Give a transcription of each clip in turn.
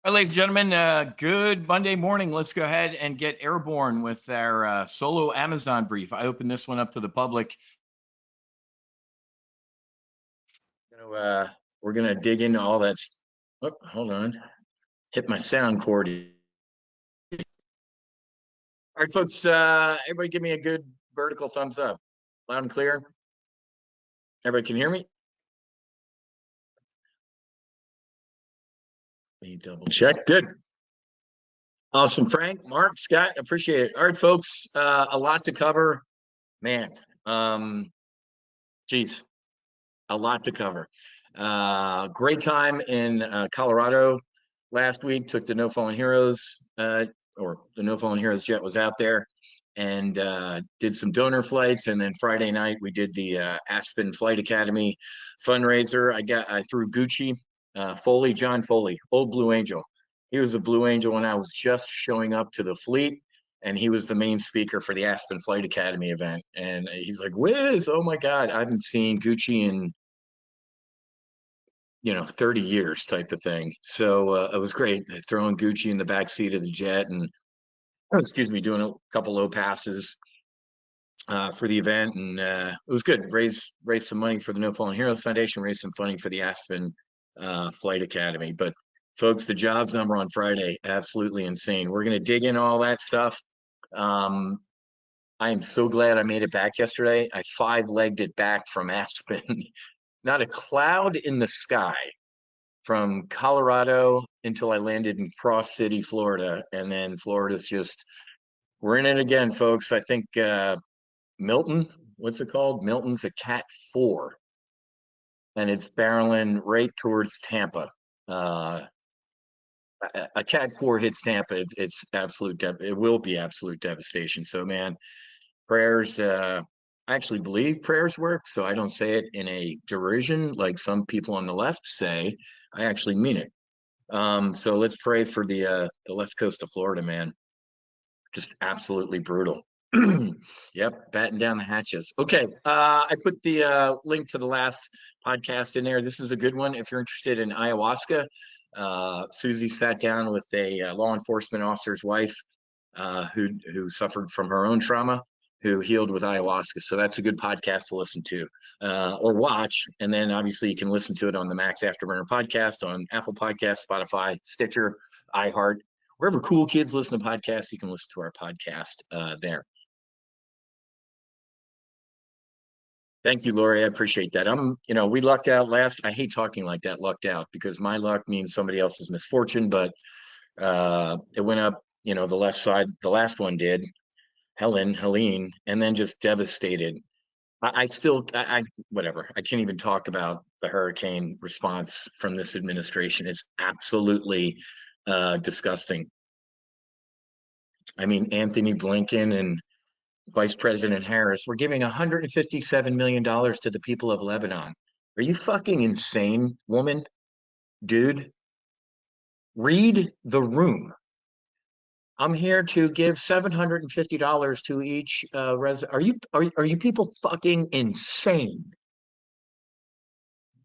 All right, ladies and gentlemen, good Monday morning. Let's go ahead and get airborne with our solo Amazon brief. I open this one up to the public. We're gonna dig into all that. Oh, hold on, hit my sound cord. All right, folks. Everybody, give me a good vertical thumbs up, loud and clear. Everybody can hear me. Let me double check. Good. Awesome, Frank, Mark, Scott, appreciate it. All right, folks, a lot to cover, man. Geez, a lot to cover. Great time in Colorado last week. Took the No Fallen Heroes, or the No Fallen Heroes jet was out there, and did some donor flights. And then Friday night we did the Aspen Flight Academy fundraiser. I threw Gucci, Foley, John Foley, old Blue Angel. He was a Blue Angel when I was just showing up to the fleet. And he was the main speaker for the Aspen Flight Academy event. And he's like, Whiz, oh my God, I haven't seen Gucci in 30 years type of thing. So it was great throwing Gucci in the back seat of the jet and, excuse me, doing a couple low passes for the event. And it was good. Raised some money for the No Fallen Heroes Foundation, raised some funding for the Aspen Flight Academy. But folks, the jobs number on Friday, absolutely insane. We're going to dig in all that stuff. I am so glad I made it back yesterday. I 5-legged it back from Aspen. Not a cloud in the sky from Colorado until I landed in Cross City, Florida. And then Florida's just, we're in it again, folks. I think Milton, what's it called? Milton's a Cat 4, and it's barreling right towards Tampa. A Cat 4 hits Tampa, it's absolute, it will be absolute devastation. So, man, prayers, I actually believe prayers work, so I don't say it in a derision like some people on the left say. I actually mean it. So let's pray for the left coast of Florida, man. Just absolutely brutal. Yep, batten down the hatches. Okay, I put the link to the last podcast in there. This is a good one if you're interested in ayahuasca. Susie sat down with a law enforcement officer's wife who suffered from her own trauma, who healed with ayahuasca. So that's a good podcast to listen to or watch. And then obviously you can listen to it on the Max Afterburner podcast on Apple Podcasts, Spotify, Stitcher, iHeart, wherever cool kids listen to podcasts. You can listen to our podcast there. Thank you, Lori. I appreciate that. We lucked out last. I hate talking like that, lucked out, because my luck means somebody else's misfortune, but it went up, the left side, the last one did. Helene, and then just devastated. I still, whatever. I can't even talk about the hurricane response from this administration. It's absolutely disgusting. I mean, Anthony Blinken and Vice President Harris were giving $157 million to the people of Lebanon. Are you fucking insane, woman? Dude, read the room. I'm here to give $750 to each Are you people fucking insane?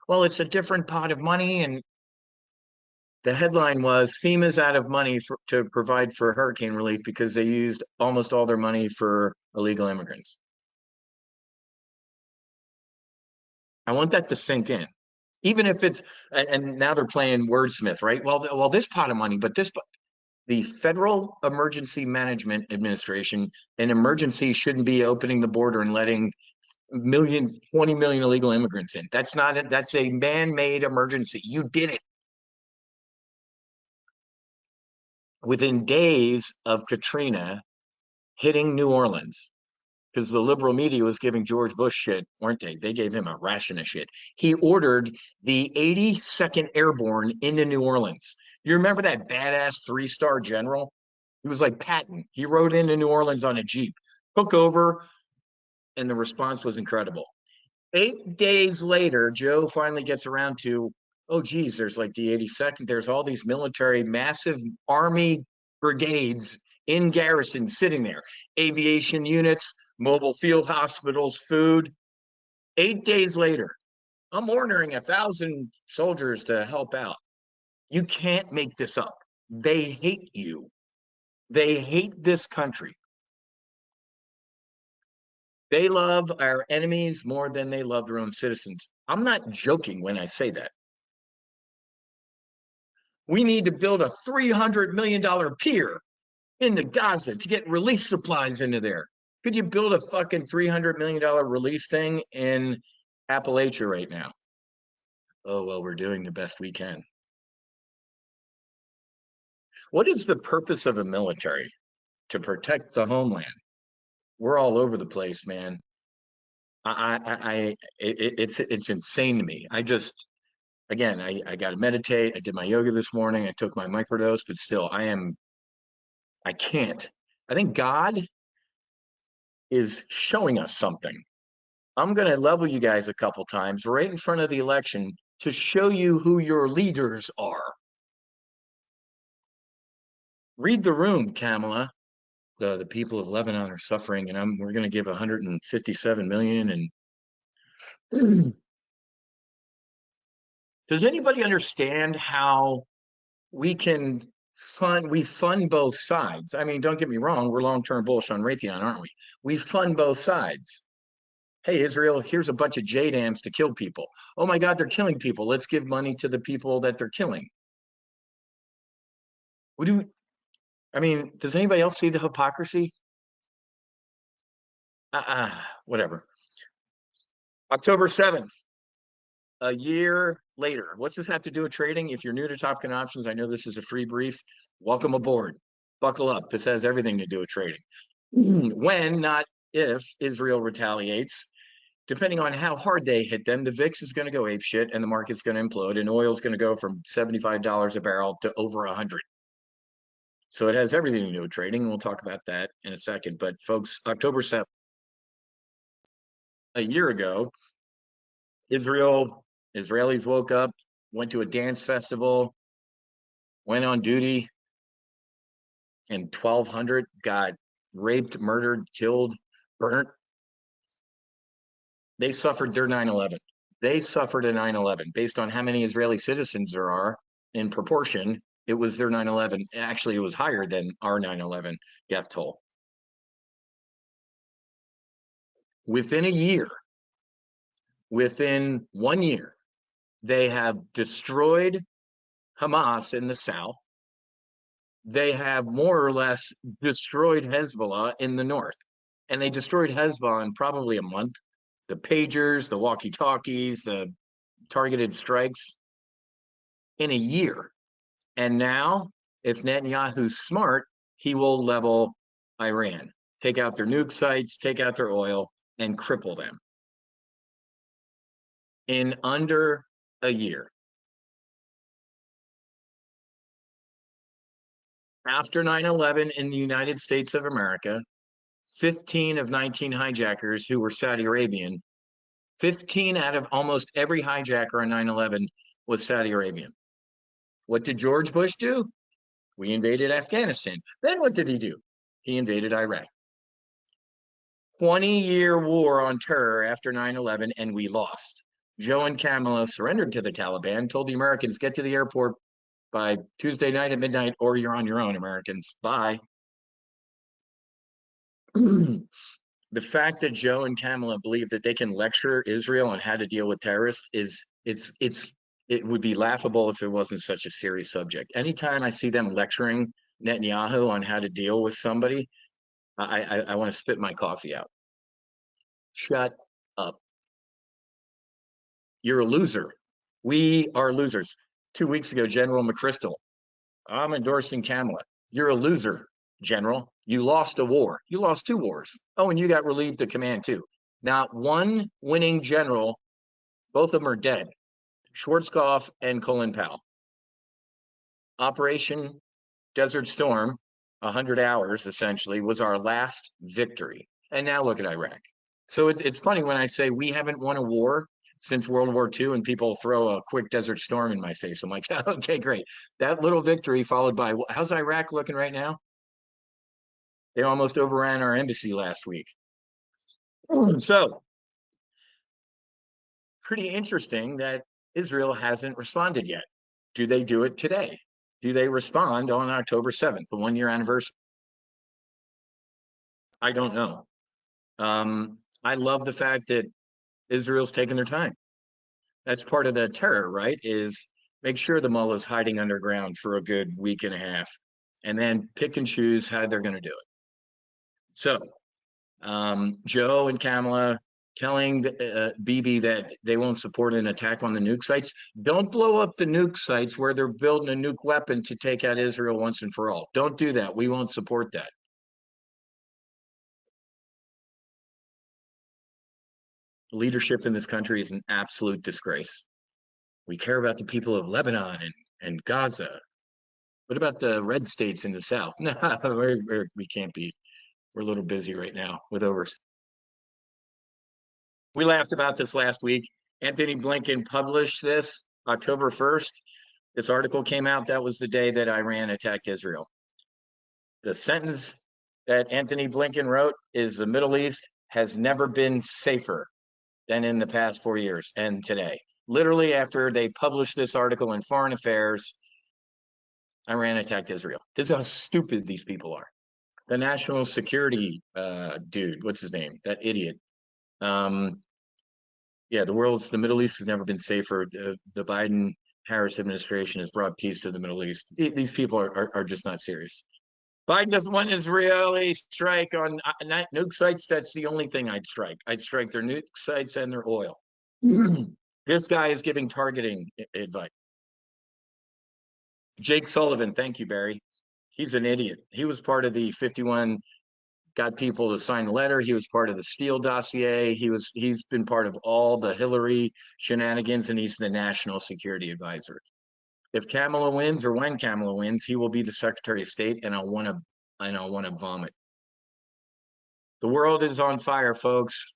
Well, it's a different pot of money, and the headline was FEMA's out of money to provide for hurricane relief because they used almost all their money for illegal immigrants. I want that to sink in, even if it's, and now they're playing wordsmith, right? Well, this pot of money, but the Federal Emergency Management Administration, an emergency shouldn't be opening the border and letting 20 million illegal immigrants in. That's not it. That's a man-made emergency. You did it. Within days of Katrina hitting New Orleans, because the liberal media was giving George Bush shit, weren't they? They gave him a ration of shit. He ordered the 82nd Airborne into New Orleans. You remember that badass 3-star general? He was like Patton. He rode into New Orleans on a Jeep, took over, and the response was incredible. 8 days later, Joe finally gets around to, oh, geez, there's like the 82nd. There's all these military, massive Army brigades in garrison sitting there, aviation units, mobile field hospitals, food. 8 days later, I'm ordering 1,000 soldiers to help out. You can't make this up. They hate you. They hate this country. They love our enemies more than they love their own citizens. I'm not joking when I say that. We need to build a $300 million pier into Gaza to get relief supplies into there. Could you build a fucking $300 million relief thing in Appalachia right now? Oh, well, we're doing the best we can. What is the purpose of a military? To protect the homeland. We're all over the place, man. It's insane to me. Again, I got to meditate. I did my yoga this morning. I took my microdose, but still, I can't. I think God is showing us something. I'm going to level you guys a couple times right in front of the election to show you who your leaders are. Read the room, Kamala. The people of Lebanon are suffering, and we're going to give 157 million. And does anybody understand how we fund both sides? I mean, don't get me wrong, we're long-term bullish on Raytheon, aren't we? We fund both sides. Hey, Israel, here's a bunch of JDAMs to kill people. Oh my God, they're killing people. Let's give money to the people that they're killing. I mean, does anybody else see the hypocrisy? Whatever. October 7th, a year later. What's this have to do with trading? If you're new to TOPGUN options, I know this is a free brief. Welcome aboard. Buckle up. This has everything to do with trading. When, not if, Israel retaliates, depending on how hard they hit them, the VIX is going to go apeshit and the market's going to implode, and oil is going to go from $75 a barrel to over 100. So it has everything to do with trading, and we'll talk about that in a second. But folks, October 7th, a year ago, Israelis woke up, went to a dance festival, went on duty, and 1,200 got raped, murdered, killed, burnt. They suffered their 9/11. They suffered a 9/11 based on how many Israeli citizens there are in proportion. It was their 9/11. Actually, it was higher than our 9/11 death toll. Within 1 year, they have destroyed Hamas in the south. They have more or less destroyed Hezbollah in the north. And they destroyed Hezbollah in probably a month. The pagers, the walkie-talkies, the targeted strikes in a year. And now, if Netanyahu's smart, he will level Iran, take out their nuke sites, take out their oil, and cripple them in under a year. After 9/11 in the United States of America, 15 of 19 hijackers who were Saudi Arabian, 15 out of almost every hijacker on 9/11 was Saudi Arabian. What did George Bush do? We invaded Afghanistan. Then what did he do? He invaded Iraq. 20-year war on terror after 9/11, and we lost. Joe and Kamala surrendered to the Taliban, told the Americans, get to the airport by Tuesday night at midnight, or you're on your own, Americans. Bye. The fact that Joe and Kamala believe that they can lecture Israel on how to deal with terrorists it would be laughable if it wasn't such a serious subject. Anytime I see them lecturing Netanyahu on how to deal with somebody, I want to spit my coffee out. Shut up. You're a loser. We are losers. 2 weeks ago, General McChrystal, I'm endorsing Kamala. You're a loser, General. You lost a war. You lost 2 wars. Oh, and you got relieved of command too. Not one winning general, both of them are dead. Schwarzkopf and Colin Powell. Operation Desert Storm, 100 hours essentially, was our last victory. And now look at Iraq. So it's funny when I say we haven't won a war since World War II and people throw a quick Desert Storm in my face. I'm like, okay, great. That little victory followed by, how's Iraq looking right now? They almost overran our embassy last week. So, pretty interesting that Israel hasn't responded yet. Do they do it today? do they respond on October 7th, the 1-year anniversary? I don't know. I love the fact that Israel's taking their time. That's part of the terror, right? Is make sure the mullah's hiding underground for a good week and a half, and then pick and choose how they're going to do it. So, Joe and Kamala telling Bibi that they won't support an attack on the nuke sites. Don't blow up the nuke sites where they're building a nuke weapon to take out Israel once and for all. Don't do that. We won't support that. Leadership in this country is an absolute disgrace. We care about the people of Lebanon and Gaza. What about the red states in the South? No, we can't be. We're a little busy right now with overs. We laughed about this last week. Anthony Blinken published this October 1st. This article came out. That was the day that Iran attacked Israel. The sentence that Anthony Blinken wrote is the Middle East has never been safer than in the past 4 years and today. Literally after they published this article in Foreign Affairs, Iran attacked Israel. This is how stupid these people are. The national security dude, what's his name? That idiot. Yeah, the Middle East has never been safer. The Biden-Harris administration has brought peace to the Middle East. These people are just not serious. Biden doesn't want Israeli strike on nuke sites. That's the only thing I'd strike. I'd strike their nuke sites and their oil. This guy is giving targeting advice. Jake Sullivan, thank you, Barry. He's an idiot. He was part of the 51, got people to sign a letter. He was part of the Steele dossier. He's been part of all the Hillary shenanigans, and he's the national security advisor. If Kamala wins, or when Kamala wins, he will be the Secretary of State, and I'll want to vomit. The world is on fire, folks.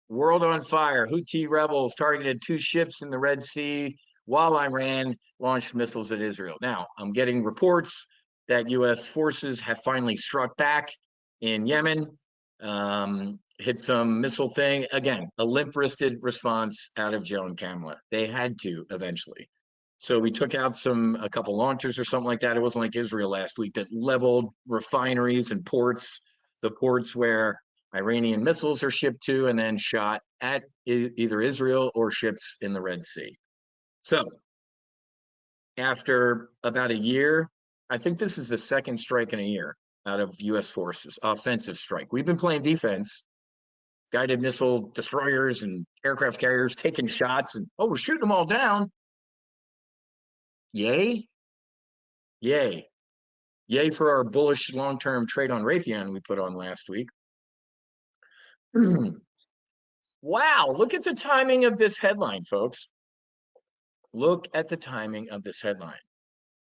World on fire. Houthi rebels targeted 2 ships in the Red Sea while Iran launched missiles at Israel. Now, I'm getting reports that U.S. forces have finally struck back in Yemen, hit some missile thing. Again, a limp-wristed response out of Joe and Kamala. They had to eventually. So we took out a couple launchers or something like that. It wasn't like Israel last week that leveled refineries and ports, the ports where Iranian missiles are shipped to and then shot at either Israel or ships in the Red Sea. So after about a year, I think this is the second strike in a year out of U.S. forces, offensive strike. We've been playing defense, guided missile destroyers and aircraft carriers taking shots, and we're shooting them all down. Yay. Yay. Yay for our bullish long-term trade on Raytheon we put on last week. Wow, look at the timing of this headline, folks. Look at the timing of this headline.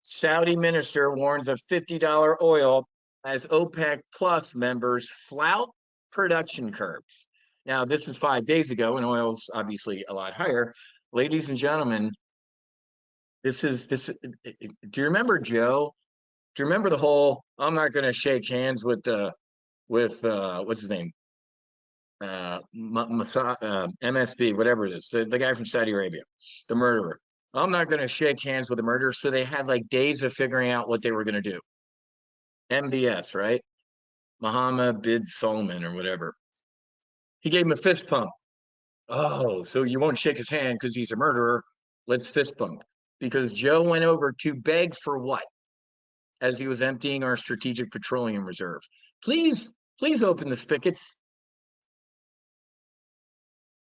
Saudi minister warns of $50 oil as OPEC Plus members flout production curbs. Now, this is 5 days ago, and oil's obviously a lot higher. Ladies and gentlemen, do you remember Joe? Do you remember the whole, I'm not going to shake hands with what's his name? MSB, whatever it is, the guy from Saudi Arabia, the murderer. I'm not going to shake hands with the murderer. So they had like days of figuring out what they were going to do. MBS, right? Mohammed bin Salman or whatever. He gave him a fist pump. Oh, so you won't shake his hand because he's a murderer. Let's fist bump. Because Joe went over to beg for what? As he was emptying our strategic petroleum reserve. Please open the spigots.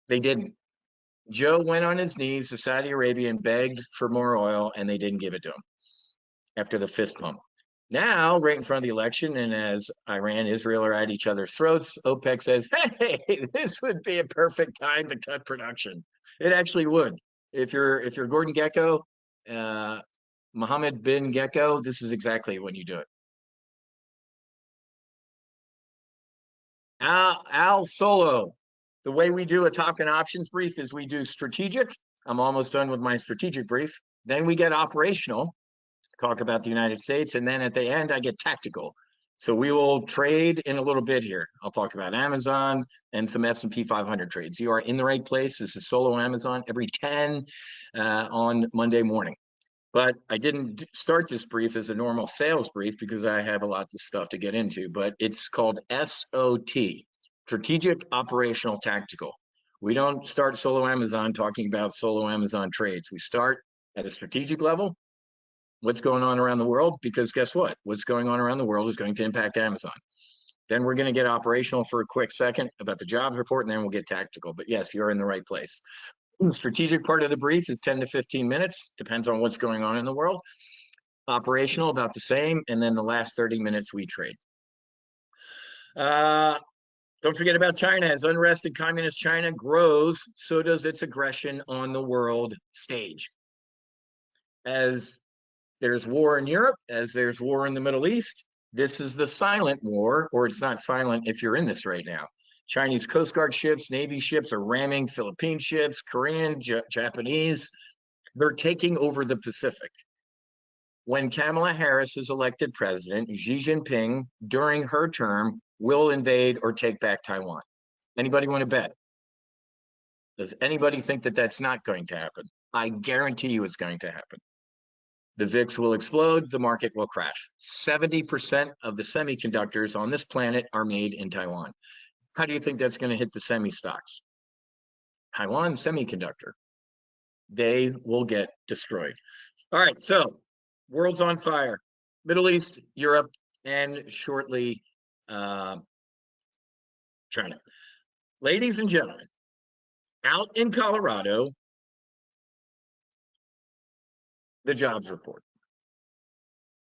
They didn't. Joe went on his knees to Saudi Arabia and begged for more oil, and they didn't give it to him after the fist pump. Now, right in front of the election, and as Iran and Israel are at each other's throats, OPEC says, hey, this would be a perfect time to cut production. It actually would. If you're Gordon Gekko, Mohammed bin Gekko, this is exactly when you do it. Al Solo, the way we do a TOPGUN options brief is we do strategic. I'm almost done with my strategic brief. Then we get operational, talk about the United States, and then at the end I get tactical. So we will trade in a little bit here. I'll talk about Amazon and some S&P 500 trades. You are in the right place. This is Solo Amazon every 10 on Monday morning. But I didn't start this brief as a normal sales brief because I have a lot of stuff to get into, but it's called SOT, Strategic Operational Tactical. We don't start solo Amazon talking about solo Amazon trades. We start at a strategic level, what's going on around the world, because guess what? What's going on around the world is going to impact Amazon. Then we're going to get operational for a quick second about the jobs report, and then we'll get tactical. But yes, you're in the right place. The strategic part of the brief is 10 to 15 minutes, depends on what's going on in the world. Operational, about the same, and then the last 30 minutes we trade. Don't forget about China. As unrest in communist China grows, so does its aggression on the world stage. As there's war in Europe, as there's war in the Middle East, this is the silent war, or it's not silent if you're in this right now. Chinese Coast Guard ships, Navy ships are ramming Philippine ships, Korean, Japanese. They're taking over the Pacific. When Kamala Harris is elected president, Xi Jinping, during her term, will invade or take back Taiwan. Anybody want to bet? Does anybody think that that's not going to happen? I guarantee you it's going to happen. The VIX will explode, the market will crash. 70% of the semiconductors on this planet are made in Taiwan. How do you think that's going to hit the semi stocks? Taiwan semiconductor. They will get destroyed. All right, so world's on fire. Middle East, Europe, and shortly China. Ladies and gentlemen, out in Colorado, the jobs report.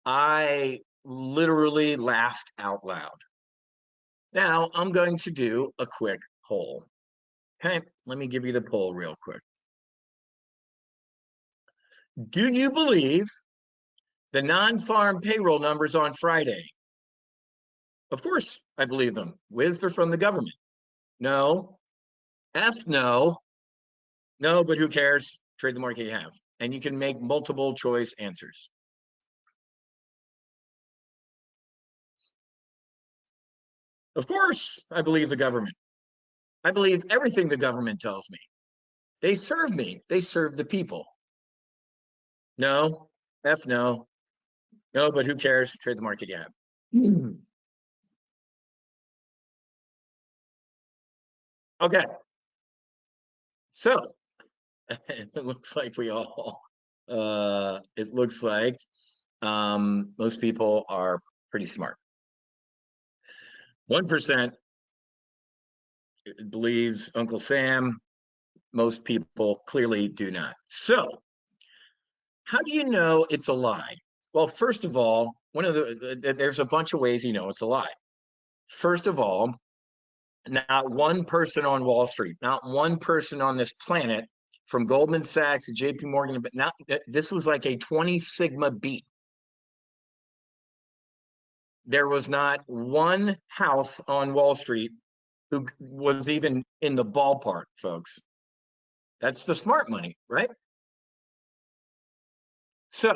I literally laughed out loud. Now I'm going to do a quick poll. Okay, let me give you the poll real quick. Do you believe the non-farm payroll numbers on Friday? Of course, I believe them. Whiz, they're from the government. No. F, no. No, but who cares? Trade the market you have. And you can make multiple choice answers. Of course, I believe the government. I believe everything the government tells me. They serve me. They serve the people. No. F, no. No, but who cares? Trade the market you have. Okay. So it looks like we all, it looks like most people are pretty smart. 1% believes Uncle Sam. Most people clearly do not. So how do you know it's a lie? Well, first of all, there's a bunch of ways you know it's a lie. First of all, not one person on Wall Street, not one person on this planet, from Goldman Sachs to JP Morgan, but this was like a 20 sigma beat. There was not one house on Wall Street who was even in the ballpark, folks. That's the smart money, right? So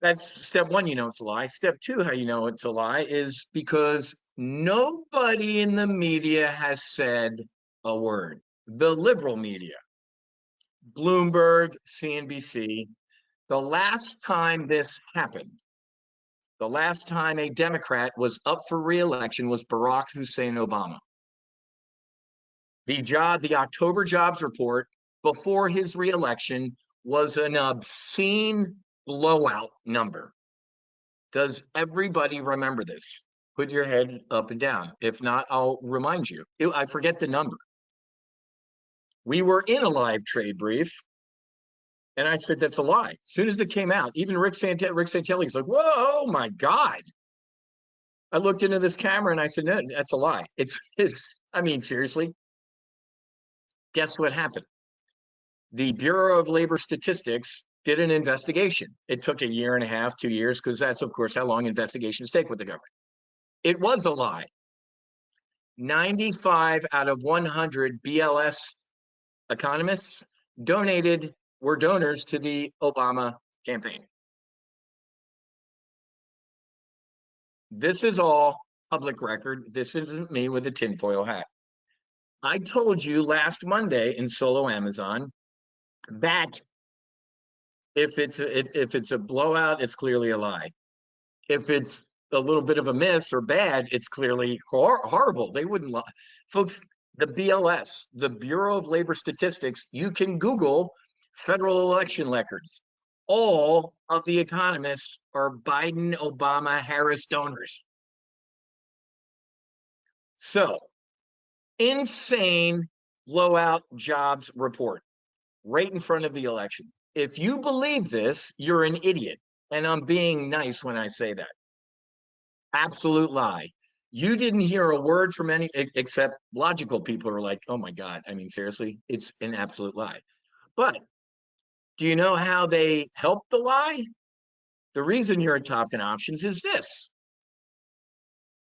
that's step one, you know it's a lie. Step two, how you know it's a lie is because nobody in the media has said a word. The liberal media, Bloomberg, CNBC, the last time this happened, the last time a Democrat was up for re-election was Barack Hussein Obama. The October jobs report before his re-election was an obscene blowout number. Does everybody remember this? Put your head up and down. If not, I'll remind you. I forget the number. We were in a live trade brief, and I said, that's a lie. As soon as it came out, even Rick Santelli's like, whoa, my God. I looked into this camera and I said, no, that's a lie. I mean, seriously. Guess what happened? The Bureau of Labor Statistics did an investigation. It took a year and a half, 2 years, because that's, of course, how long investigations take with the government. It was a lie. 95 out of 100 BLS economists were donors to the Obama campaign. This is all public record. This isn't me with a tinfoil hat. I told you last Monday in Solo Amazon that If it's a blowout, it's clearly a lie. If it's a little bit of a miss or bad, it's clearly horrible. They wouldn't lie. Folks, the BLS, the Bureau of Labor Statistics, you can Google federal election records. All of the economists are Biden, Obama, Harris donors. So, insane blowout jobs report right in front of the election. If you believe this, you're an idiot. And I'm being nice when I say that. Absolute lie. You didn't hear a word from any, except logical people are like, oh my God, I mean, seriously, it's an absolute lie. But do you know how they help the lie? The reason you're at Top Gun Options is this.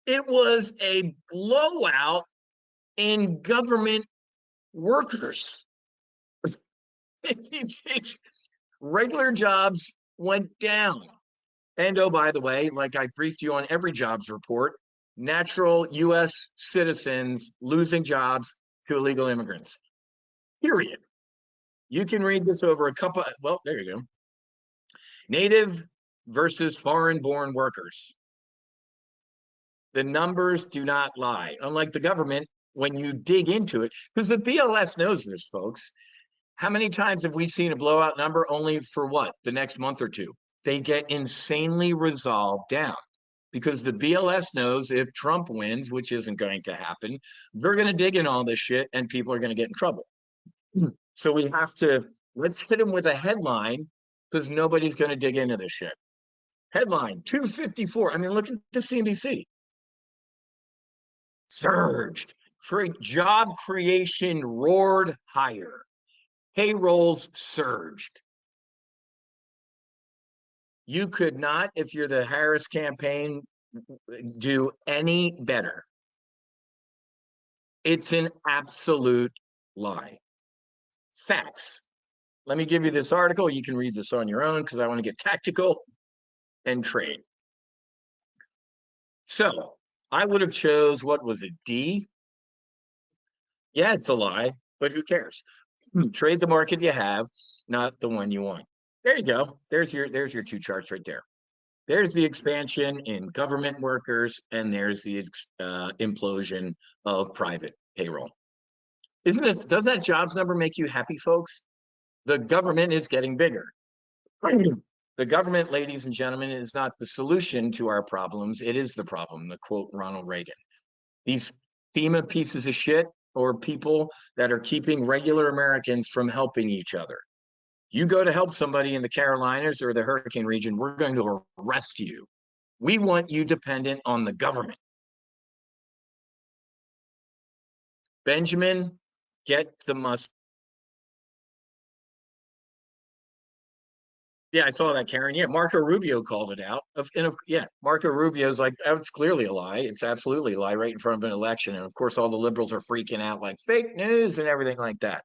It was a blowout in government workers. Regular jobs went down. And oh, by the way, like I briefed you on every jobs report, natural U.S. citizens losing jobs to illegal immigrants. Period. You can read this over a couple. Well, there you go. Native versus foreign-born workers. The numbers do not lie. Unlike the government, when you dig into it, because the BLS knows this, folks. How many times have we seen a blowout number only for what? The next month or two? They get insanely resolved down because the BLS knows if Trump wins, which isn't going to happen, they're going to dig in all this shit and people are going to get in trouble. So we have to, let's hit them with a headline because nobody's going to dig into this shit. Headline 254. I mean, look at the CNBC. Surged. For job creation roared higher. Payrolls surged. You could not, if you're the Harris campaign, do any better. It's an absolute lie. Facts. Let me give you this article. You can read this on your own because I want to get tactical and trade. So I would have chose, what was it, D? Yeah, it's a lie, but who cares? Trade the market you have, not the one you want. There you go. There's your two charts right there. There's the expansion in government workers, and there's the implosion of private payroll. Doesn't that jobs number make you happy, folks? The government is getting bigger. The government, ladies and gentlemen, is not the solution to our problems. It is the problem, to quote Ronald Reagan. These FEMA pieces of shit or people that are keeping regular Americans from helping each other. You go to help somebody in the Carolinas or the hurricane region, we're going to arrest you. We want you dependent on the government. Benjamin, get the must. Yeah, I saw that, Karen. Yeah, Marco Rubio called it out. Yeah, Marco Rubio's like, it's clearly a lie. It's absolutely a lie right in front of an election. And of course, all the liberals are freaking out like fake news and everything like that.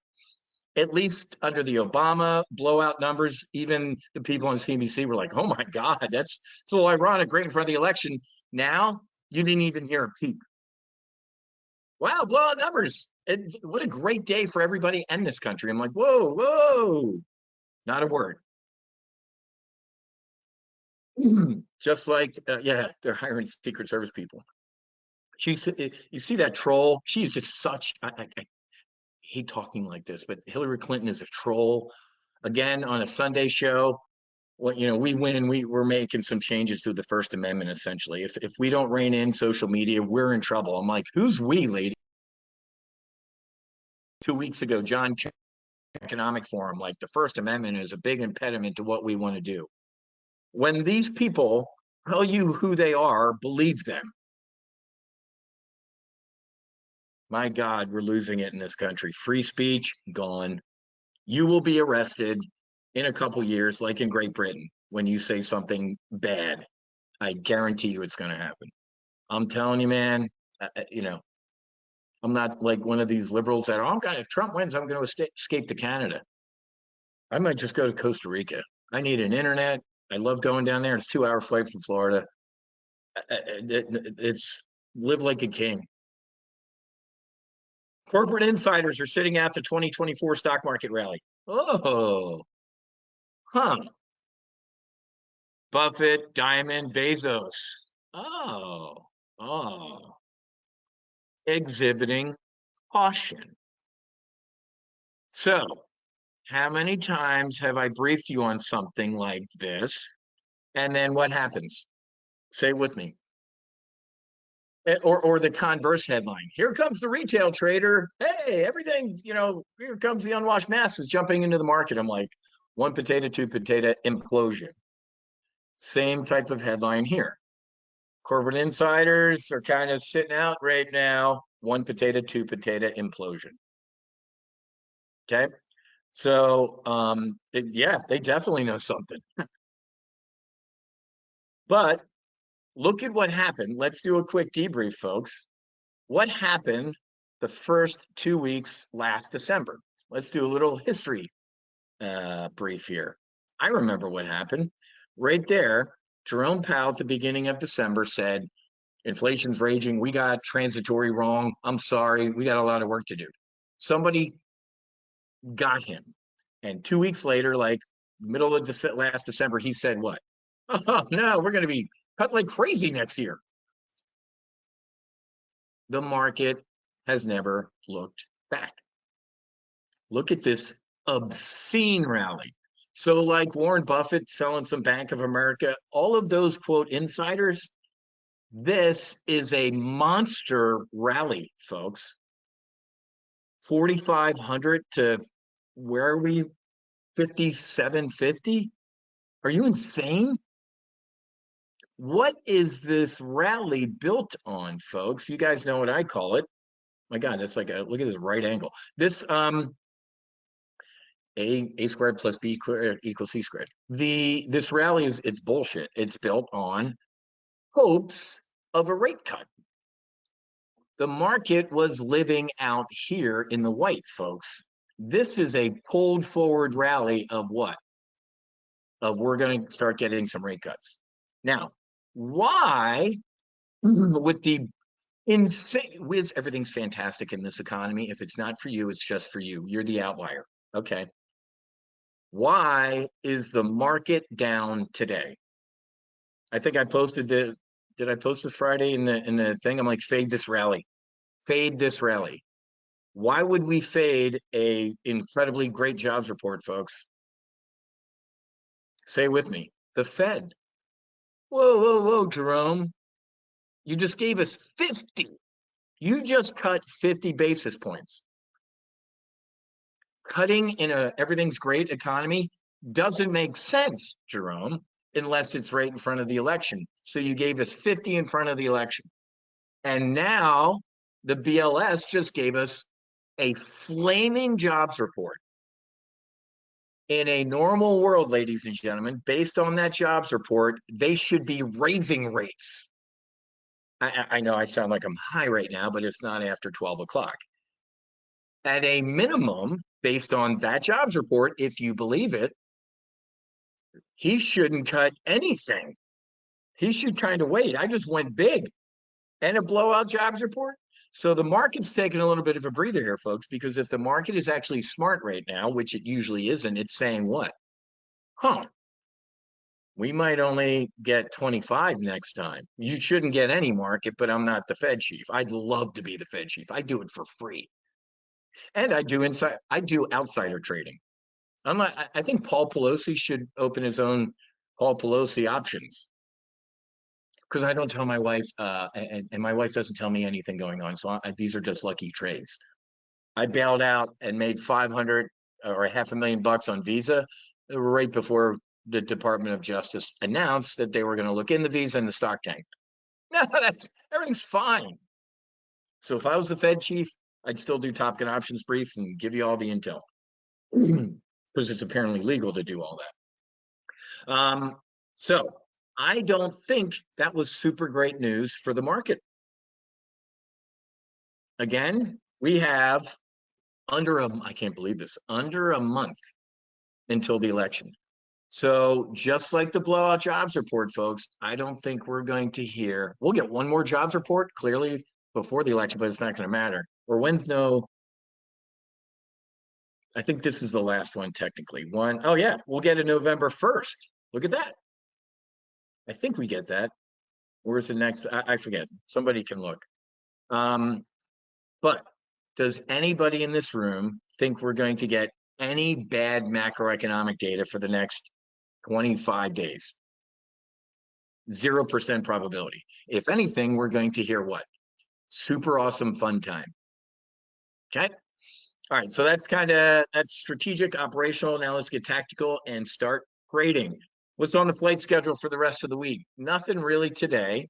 At least under the Obama blowout numbers, even the people on CNBC were like, oh my God, that's so ironic right in front of the election. Now, you didn't even hear a peep. Wow, blowout numbers. What a great day for everybody and this country. I'm like, whoa, whoa, not a word. Just like, yeah, they're hiring Secret Service people. You see that troll? She's just such, I hate talking like this, but Hillary Clinton is a troll. Again, on a Sunday show, well, we win. We're making some changes to the First Amendment, essentially. If we don't rein in social media, we're in trouble. I'm like, who's we, lady? 2 weeks ago, John Economic Forum, like the First Amendment is a big impediment to what we want to do. When these people tell you who they are, believe them. My God, we're losing it in this country. Free speech, gone. You will be arrested in a couple years, like in Great Britain, when you say something bad. I guarantee you it's going to happen. I'm telling you, man, I'm not like one of these liberals that, if Trump wins, I'm going to escape to Canada. I might just go to Costa Rica. I need an internet. I love going down there. It's a 2-hour flight from Florida. It's live like a king. Corporate insiders are sitting out the 2024 stock market rally. Oh, Huh. Buffett, Diamond, Bezos. Oh, oh, exhibiting caution. So, how many times have I briefed you on something like this? And then what happens? Say it with me. Or the converse headline. Here comes the retail trader. Hey, everything, here comes the unwashed masses jumping into the market. I'm like, one potato, two potato, implosion. Same type of headline here. Corporate insiders are kind of sitting out right now. One potato, two potato, implosion. Okay. So, yeah, they definitely know something. But look at what happened. Let's do a quick debrief, folks. What happened the first 2 weeks last December? Let's do a little history brief here. I remember what happened. Right there, Jerome Powell at the beginning of December said, inflation's raging. We got transitory wrong. I'm sorry. We got a lot of work to do. Somebody got him. And 2 weeks later, like middle of last December, he said what? Oh, no, we're going to be cut like crazy next year. The market has never looked back. Look at this obscene rally. So like Warren Buffett selling some Bank of America, all of those quote insiders, this is a monster rally, folks. 4,500 to where are we? 5,750? Are you insane? What is this rally built on, folks? You guys know what I call it. My God, that's like look at this right angle. This a squared plus b squared equals c squared. This rally it's bullshit. It's built on hopes of a rate cut. The market was living out here in the white, folks. This is a pulled forward rally of what? Of we're going to start getting some rate cuts. Now, why with the insane Whiz, everything's fantastic in this economy. If it's not for you, it's just for you. You're the outlier. Okay. Why is the market down today? I think I posted did I post this Friday in the thing? I'm like, fade this rally. Fade this rally. Why would we fade a incredibly great jobs report, folks? Say with me. The Fed. Whoa, whoa, whoa, Jerome. You just gave us 50. You just cut 50 basis points. Cutting in a everything's great economy doesn't make sense, Jerome, unless it's right in front of the election. So you gave us 50 in front of the election. And now the BLS just gave us a flaming jobs report. In a normal world, ladies and gentlemen, based on that jobs report, they should be raising rates. I know I sound like I'm high right now, but it's not after 12 o'clock. At a minimum, based on that jobs report, if you believe it, he shouldn't cut anything. He should kind of wait. I just went big and a blowout jobs report. So the market's taking a little bit of a breather here, folks, because if the market is actually smart right now, which it usually isn't, it's saying what? Huh, we might only get 25 next time. You shouldn't get any market, but I'm not the Fed chief. I'd love to be the Fed chief. I do it for free. And I do outsider trading. I think Paul Pelosi should open his own Paul Pelosi options. Because I don't tell my wife, and my wife doesn't tell me anything going on. So these are just lucky trades. I bailed out and made 500 or $500,000 on Visa right before the Department of Justice announced that they were going to look in the Visa and the stock tank. No, everything's fine. So if I was the Fed chief, I'd still do TOPGUN options briefs and give you all the intel because it's apparently legal to do all that. So I don't think that was super great news for the market. Again, we have I can't believe this, under a month until the election. So just like the blowout jobs report, folks, I don't think we're going to hear, we'll get one more jobs report clearly before the election, but it's not going to matter. Or when's no, I think this is the last one technically. One, oh yeah, we'll get it November 1st. Look at that. I think we get that. Where's the next? I forget. Somebody can look. But does anybody in this room think we're going to get any bad macroeconomic data for the next 25 days? 0% probability. If anything, we're going to hear what? Super awesome fun time. Okay. All right. So that's that's strategic, operational. Now let's get tactical and start grading. What's on the flight schedule for the rest of the week? Nothing really today.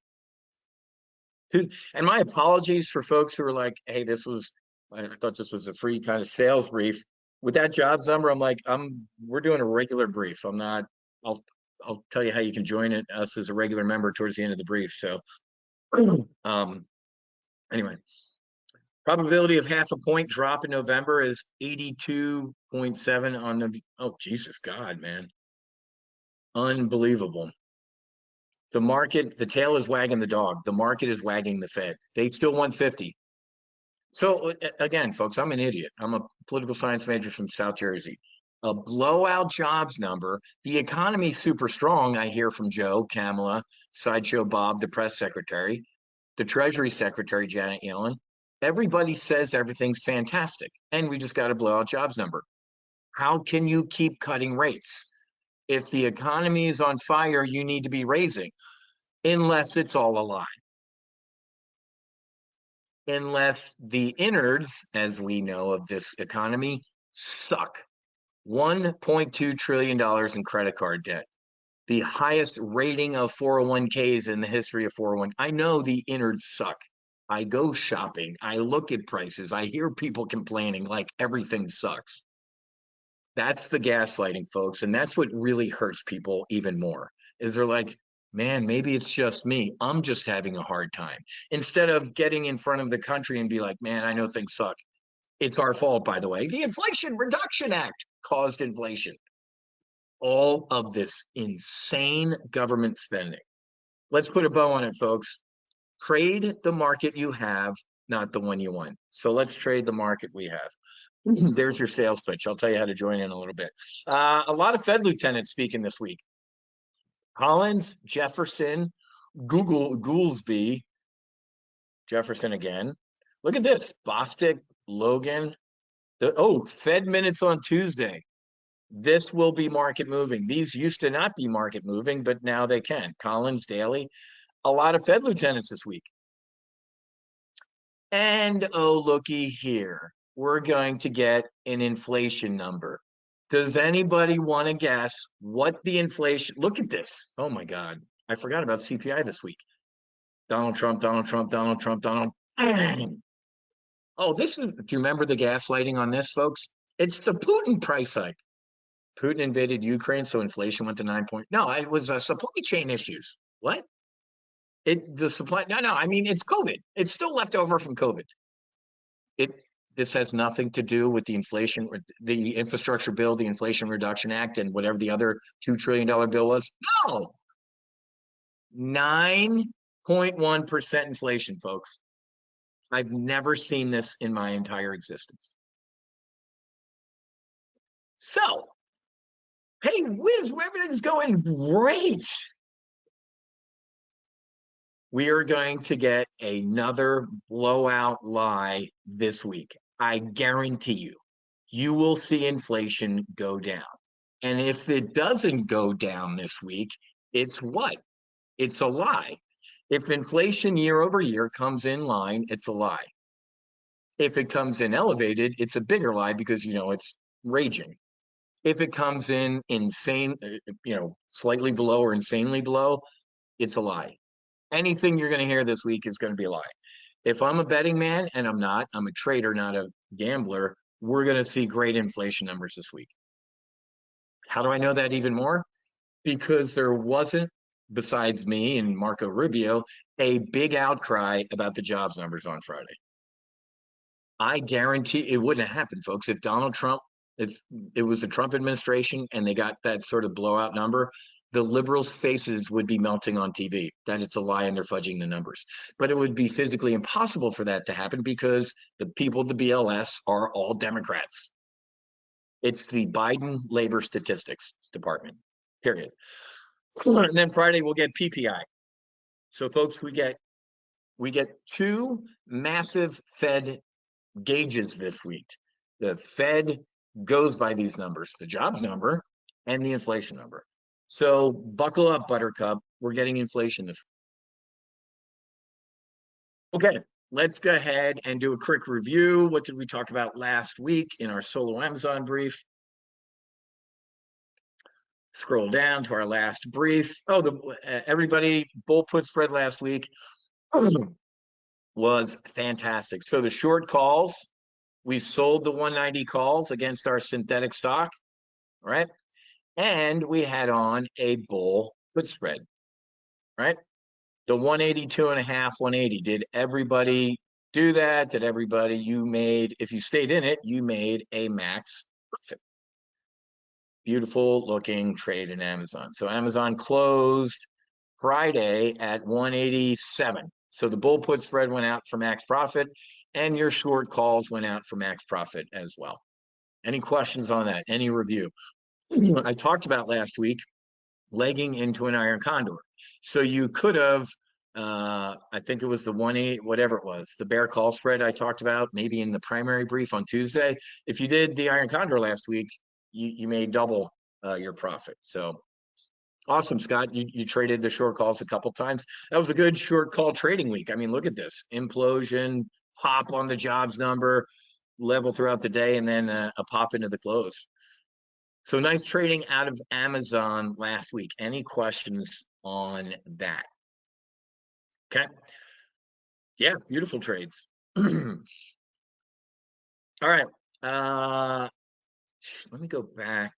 And my apologies for folks who are like, hey, I thought this was a free kind of sales brief. With that jobs number, I'm like, we're doing a regular brief. I'll tell you how you can join us as a regular member towards the end of the brief. So, anyway, probability of half a point drop in November is 82.7 on the, oh, Jesus God, man. Unbelievable. The market, the tail is wagging the dog. The market is wagging the Fed. They still want 50. So again, folks, I'm an idiot. I'm a political science major from South Jersey. A blowout jobs number. The economy's super strong, I hear from Joe, Kamala, Sideshow Bob, the press secretary, the Treasury Secretary, Janet Yellen. Everybody says everything's fantastic, and we just got a blowout jobs number. How can you keep cutting rates? If the economy is on fire, you need to be raising, unless it's all a lie. Unless the innards, as we know of this economy, suck. $1.2 trillion in credit card debt. The highest rating of 401ks in the history of 401. I know the innards suck. I go shopping. I look at prices. I hear people complaining like everything sucks. That's the gaslighting, folks. And that's what really hurts people even more, is they're like, man, maybe it's just me. I'm just having a hard time. Instead of getting in front of the country and be like, man, I know things suck. It's our fault, by the way. The Inflation Reduction Act caused inflation. All of this insane government spending. Let's put a bow on it, folks. Trade the market you have, not the one you want. So let's trade the market we have. There's your sales pitch. I'll tell you how to join in a little bit. A lot of Fed lieutenants speaking this week. Collins, Jefferson, Goolsby, Jefferson again. Look at this. Bostic, Logan. Fed minutes on Tuesday. This will be market moving. These used to not be market moving, but now they can. Collins, Daly. A lot of Fed lieutenants this week. And oh, looky here. We're going to get an inflation number. Does anybody want to guess what the inflation? Look at this. Oh my God. I forgot about CPI this week. Donald Trump, Donald Trump, Donald Trump, Donald. Oh, do you remember the gaslighting on this, folks? It's the Putin price hike. Putin invaded Ukraine, so inflation went to 9 point. No, it was supply chain issues. What? No, I mean, it's COVID. It's still left over from COVID. This has nothing to do with the inflation, the infrastructure bill, the Inflation Reduction Act, and whatever the other $2 trillion bill was. No. 9.1% inflation, folks. I've never seen this in my entire existence. So, hey, Whiz, everything's going great. We are going to get another blowout lie this week. I guarantee you, you will see inflation go down. And if it doesn't go down this week, it's what? It's a lie. If inflation year over year comes in line, it's a lie. If it comes in elevated, it's a bigger lie because, it's raging. If it comes in insane, slightly below or insanely below, it's a lie. Anything you're going to hear this week is going to be a lie. If I'm a betting man, and I'm not, I'm a trader, not a gambler, we're going to see great inflation numbers this week. How do I know that even more? Because there wasn't, besides me and Marco Rubio, a big outcry about the jobs numbers on Friday. I guarantee it wouldn't have happened, folks. If it was the Trump administration and they got that sort of blowout number, the liberals' faces would be melting on TV that it's a lie and they're fudging the numbers. But it would be physically impossible for that to happen because the people of the BLS are all Democrats. It's the Biden Labor Statistics Department, period. And then Friday we'll get PPI. So folks, we get two massive Fed gauges this week. The Fed goes by these numbers, the jobs number and the inflation number. So buckle up, Buttercup. We're getting inflation this week. Okay, let's go ahead and do a quick review. What did we talk about last week in our solo Amazon brief? Scroll down to our last brief. Oh, everybody, bull put spread last week was fantastic. So the short calls, we sold the 190 calls against our synthetic stock, right? And we had on a bull put spread, right? The 182.5, 180. Did everybody do that? Did everybody, you made, if you stayed in it, you made a max profit. Beautiful looking trade in Amazon. So Amazon closed Friday at 187. So the bull put spread went out for max profit and your short calls went out for max profit as well. Any questions on that? Any review? I talked about last week legging into an iron condor. So you could have, I think it was the 1.8, whatever it was, the bear call spread I talked about, maybe in the primary brief on Tuesday. If you did the iron condor last week, you made double your profit. So awesome, Scott. You traded the short calls a couple times. That was a good short call trading week. I mean, look at this implosion, pop on the jobs number, level throughout the day, and then a pop into the close. So nice trading out of Amazon last week. Any questions on that? Okay. Yeah, beautiful trades. All right. Let me go back.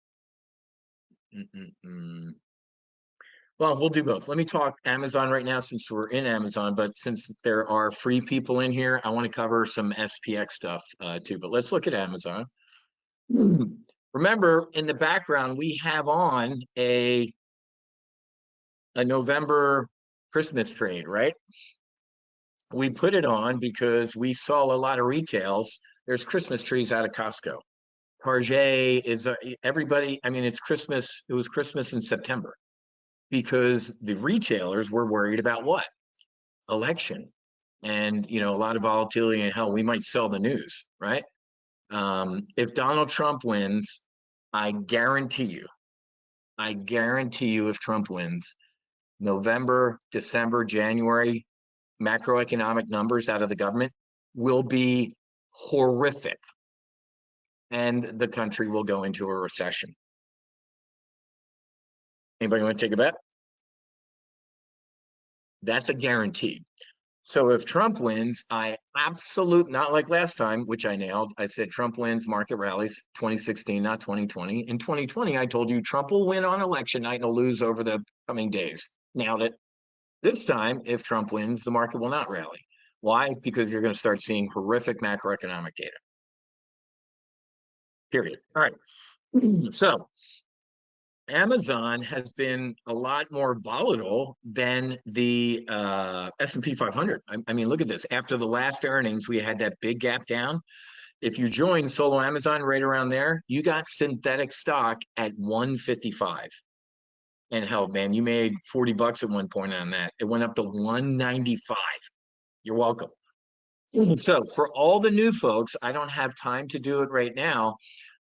Well, we'll do both. Let me talk Amazon right now since we're in Amazon, but since there are free people in here, I want to cover some SPX stuff too. But let's look at Amazon. Remember, in the background, we have on a November Christmas trade, right? We put it on because we saw a lot of retails. There's Christmas trees out of Costco. Target is everybody. I mean, it's Christmas. It was Christmas in September because the retailers were worried about what? Election. And, you know, a lot of volatility and hell, we might sell the news, right? If Donald Trump wins, I guarantee you if Trump wins, November, December, January, macroeconomic numbers out of the government will be horrific and the country will go into a recession. Anybody want to take a bet? That's a guarantee. So if Trump wins, not like last time, which I nailed. I said Trump wins, market rallies, 2016, not 2020. In 2020, I told you Trump will win on election night and will lose over the coming days. Nailed it. This time, if Trump wins, the market will not rally. Why? Because you're going to start seeing horrific macroeconomic data. Period. All right. So Amazon has been a lot more volatile than the S&P 500. I mean, look at this. After the last earnings, we had that big gap down. If you join solo Amazon right around there, you got synthetic stock at 155. And hell, man, you made 40 bucks at one point on that. It went up to 195. You're welcome. So for all the new folks, I don't have time to do it right now,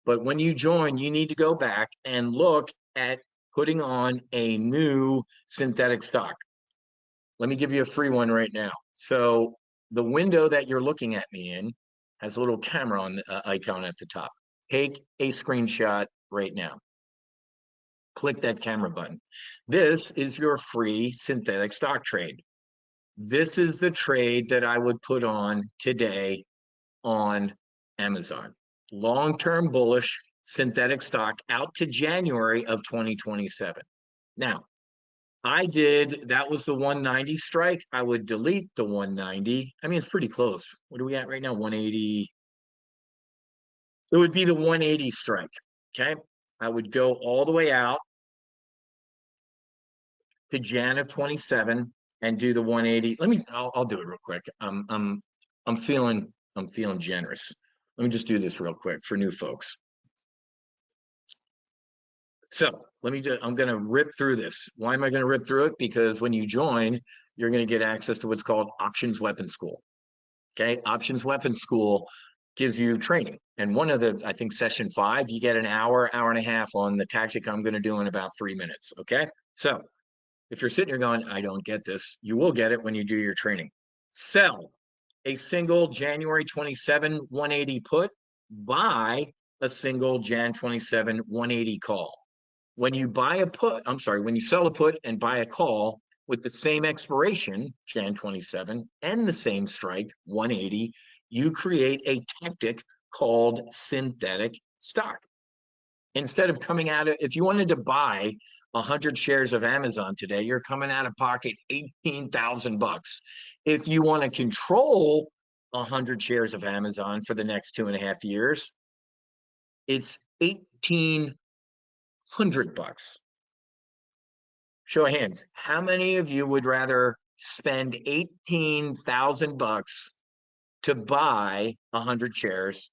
but when you join, you need to go back and look at putting on a new synthetic stock. Let me give you a free one right now. So the window that you're looking at me in has a little camera on the icon at the top. Take a screenshot right now. Click that camera button. This is your free synthetic stock trade. This is the trade that I would put on today on Amazon. Long-term bullish synthetic stock out to January of 2027. Now, that was the 190 strike. I would delete the 190. I mean, it's pretty close. What are we at right now? 180. It would be the 180 strike, okay? I would go all the way out to Jan of 27 and do the 180. I'll do it real quick. I'm feeling generous. Let me just do this real quick for new folks. So I'm going to rip through this. Why am I going to rip through it? Because when you join, you're going to get access to what's called Options Weapon School. Okay. Options Weapon School gives you training. And one of the, I think session 5, you get an hour, hour and a half on the tactic I'm going to do in about 3 minutes. Okay. So if you're sitting here going, I don't get this, you will get it when you do your training. Sell a single January 27 180 put, buy a single Jan 27 180 call. When you buy a put, I'm sorry, when you sell a put and buy a call with the same expiration, Jan 27, and the same strike, 180, you create a tactic called synthetic stock. Instead of coming out of, if you wanted to buy 100 shares of Amazon today, you're coming out of pocket 18,000 bucks. If you want to control 100 shares of Amazon for the next 2.5 years, it's 1,800 bucks. Show of hands, how many of you would rather spend 18,000 bucks to buy 100 shares,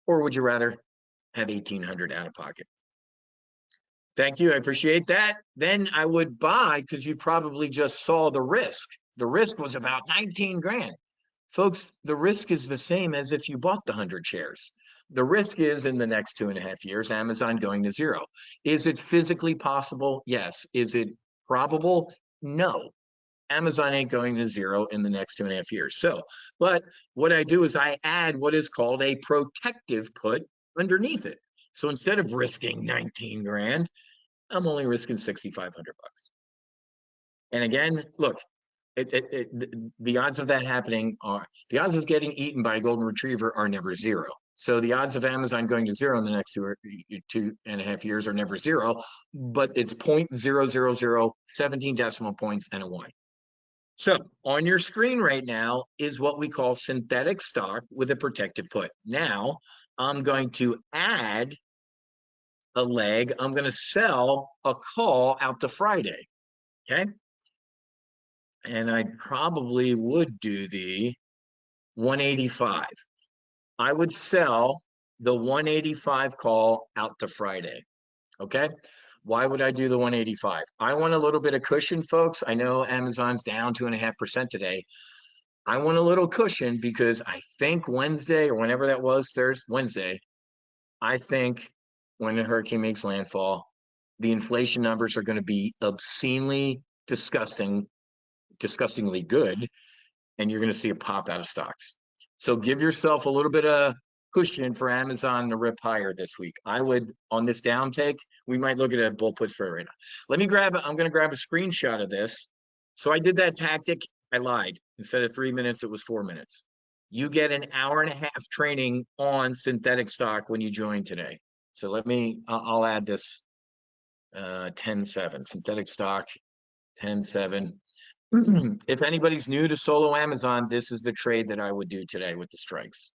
or would you rather have 1,800 out of pocket? Thank you, I appreciate that. Then I would buy, because you probably just saw the risk. The risk was about 19 grand. Folks, the risk is the same as if you bought the 100 shares. The risk is in the next 2.5 years, Amazon going to zero. Is it physically possible? Yes. Is it probable? No. Amazon ain't going to zero in the next 2.5 years. So, but what I do is I add what is called a protective put underneath it. So instead of risking 19 grand, I'm only risking 6,500 bucks. And again, look, the odds of that happening are, the odds of getting eaten by a golden retriever are never zero. So the odds of Amazon going to zero in the next 2.5 years are never zero, but it's 0.000 17 decimal points and a 1. So on your screen right now is what we call synthetic stock with a protective put. Now I'm going to add a leg. I'm going to sell a call out to Friday. Okay. And I probably would do the 185. I would sell the 185 call out to Friday. Okay. Why would I do the 185? I want a little bit of cushion, folks. I know Amazon's down 2.5% today. I want a little cushion because I think Wednesday or whenever that was, Wednesday, I think when the hurricane makes landfall, the inflation numbers are going to be obscenely disgustingly good, and you're going to see a pop out of stocks. So give yourself a little bit of cushion for Amazon to rip higher this week. I would, on this down take, we might look at a bull put spread right now. Let me I'm going to grab a screenshot of this. So I did that tactic. I lied. Instead of 3 minutes, it was 4 minutes. You get an hour and a half training on synthetic stock when you join today. So I'll add this 10-7, synthetic stock, 10-7. If anybody's new to solo Amazon, this is the trade that I would do today with the strikes.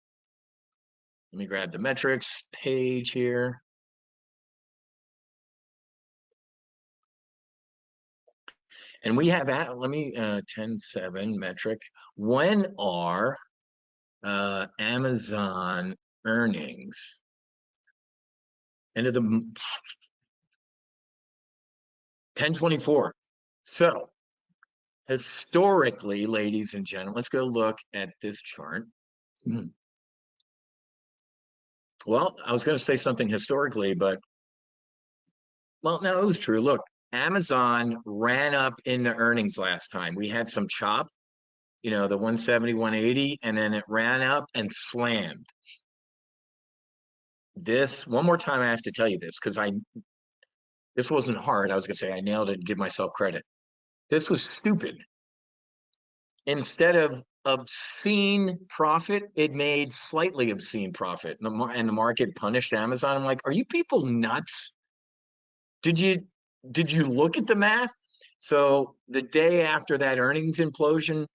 Let me grab the metrics page here. And we have, let me, 10-7 metric. When are Amazon earnings? End of the 10/24. So historically, ladies and gentlemen, let's go look at this chart. Well, I was going to say something historically, but well, no, it was true. Look, Amazon ran up into earnings last time. We had some chop, the 170, 180, and then it ran up and slammed. This, one more time, I have to tell you this because this wasn't hard. I was going to say I nailed it and give myself credit. This was stupid. Instead of obscene profit, it made slightly obscene profit. And the market punished Amazon. I'm like, are you people nuts? Did you look at the math? So the day after that earnings implosion,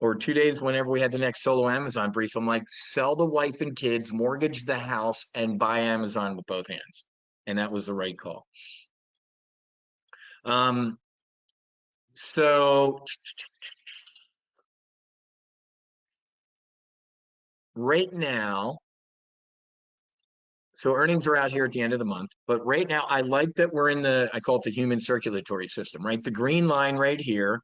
or 2 days, whenever we had the next solo Amazon brief, I'm like, sell the wife and kids, mortgage the house, and buy Amazon with both hands. And that was the right call. So right now, So earnings are out here at the end of the month, but right now I like that we're in the, I call it the human circulatory system, right? The green line right here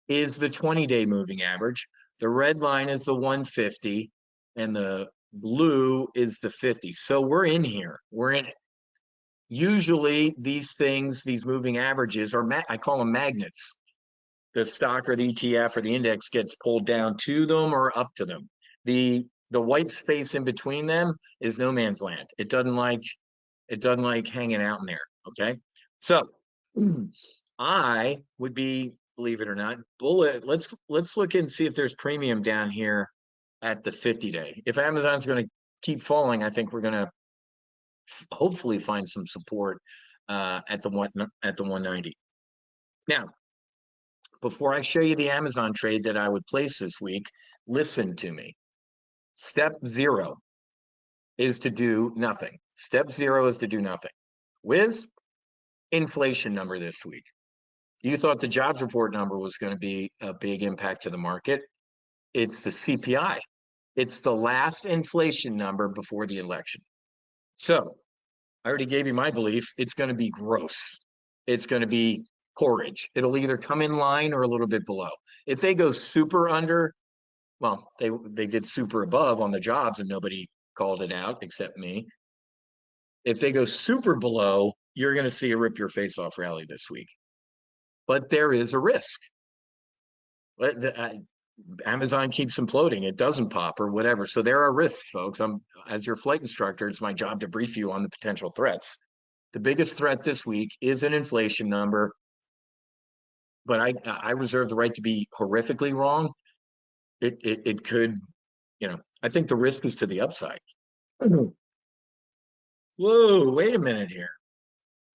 is the 20-day moving average. The red line is the 150 and the blue is the 50. So we're in here. We're in it. Usually these things, these moving averages are, I call them magnets. The stock or the ETF or the index gets pulled down to them or up to them. The white space in between them is no man's land. It doesn't like hanging out in there. Okay. So I would be, believe it or not, bullet. Let's look and see if there's premium down here at the 50-day. If Amazon's going to keep falling, I think we're going to hopefully find some support at the 190. Now, before I show you the Amazon trade that I would place this week, listen to me. Step 0 is to do nothing. Step 0 is to do nothing. Whiz, inflation number this week. You thought the jobs report number was going to be a big impact to the market. It's the CPI. It's the last inflation number before the election. So I already gave you my belief. It's going to be gross. It's going to be porridge. It'll either come in line or a little bit below. If they go super under, well, they did super above on the jobs and nobody called it out except me. If they go super below, you're going to see a rip your face off rally this week. But there is a risk. Amazon keeps imploding. It doesn't pop or whatever. So there are risks, folks. As your flight instructor, it's my job to brief you on the potential threats. The biggest threat this week is an inflation number, but I reserve the right to be horrifically wrong. It could, I think the risk is to the upside. Whoa, wait a minute here.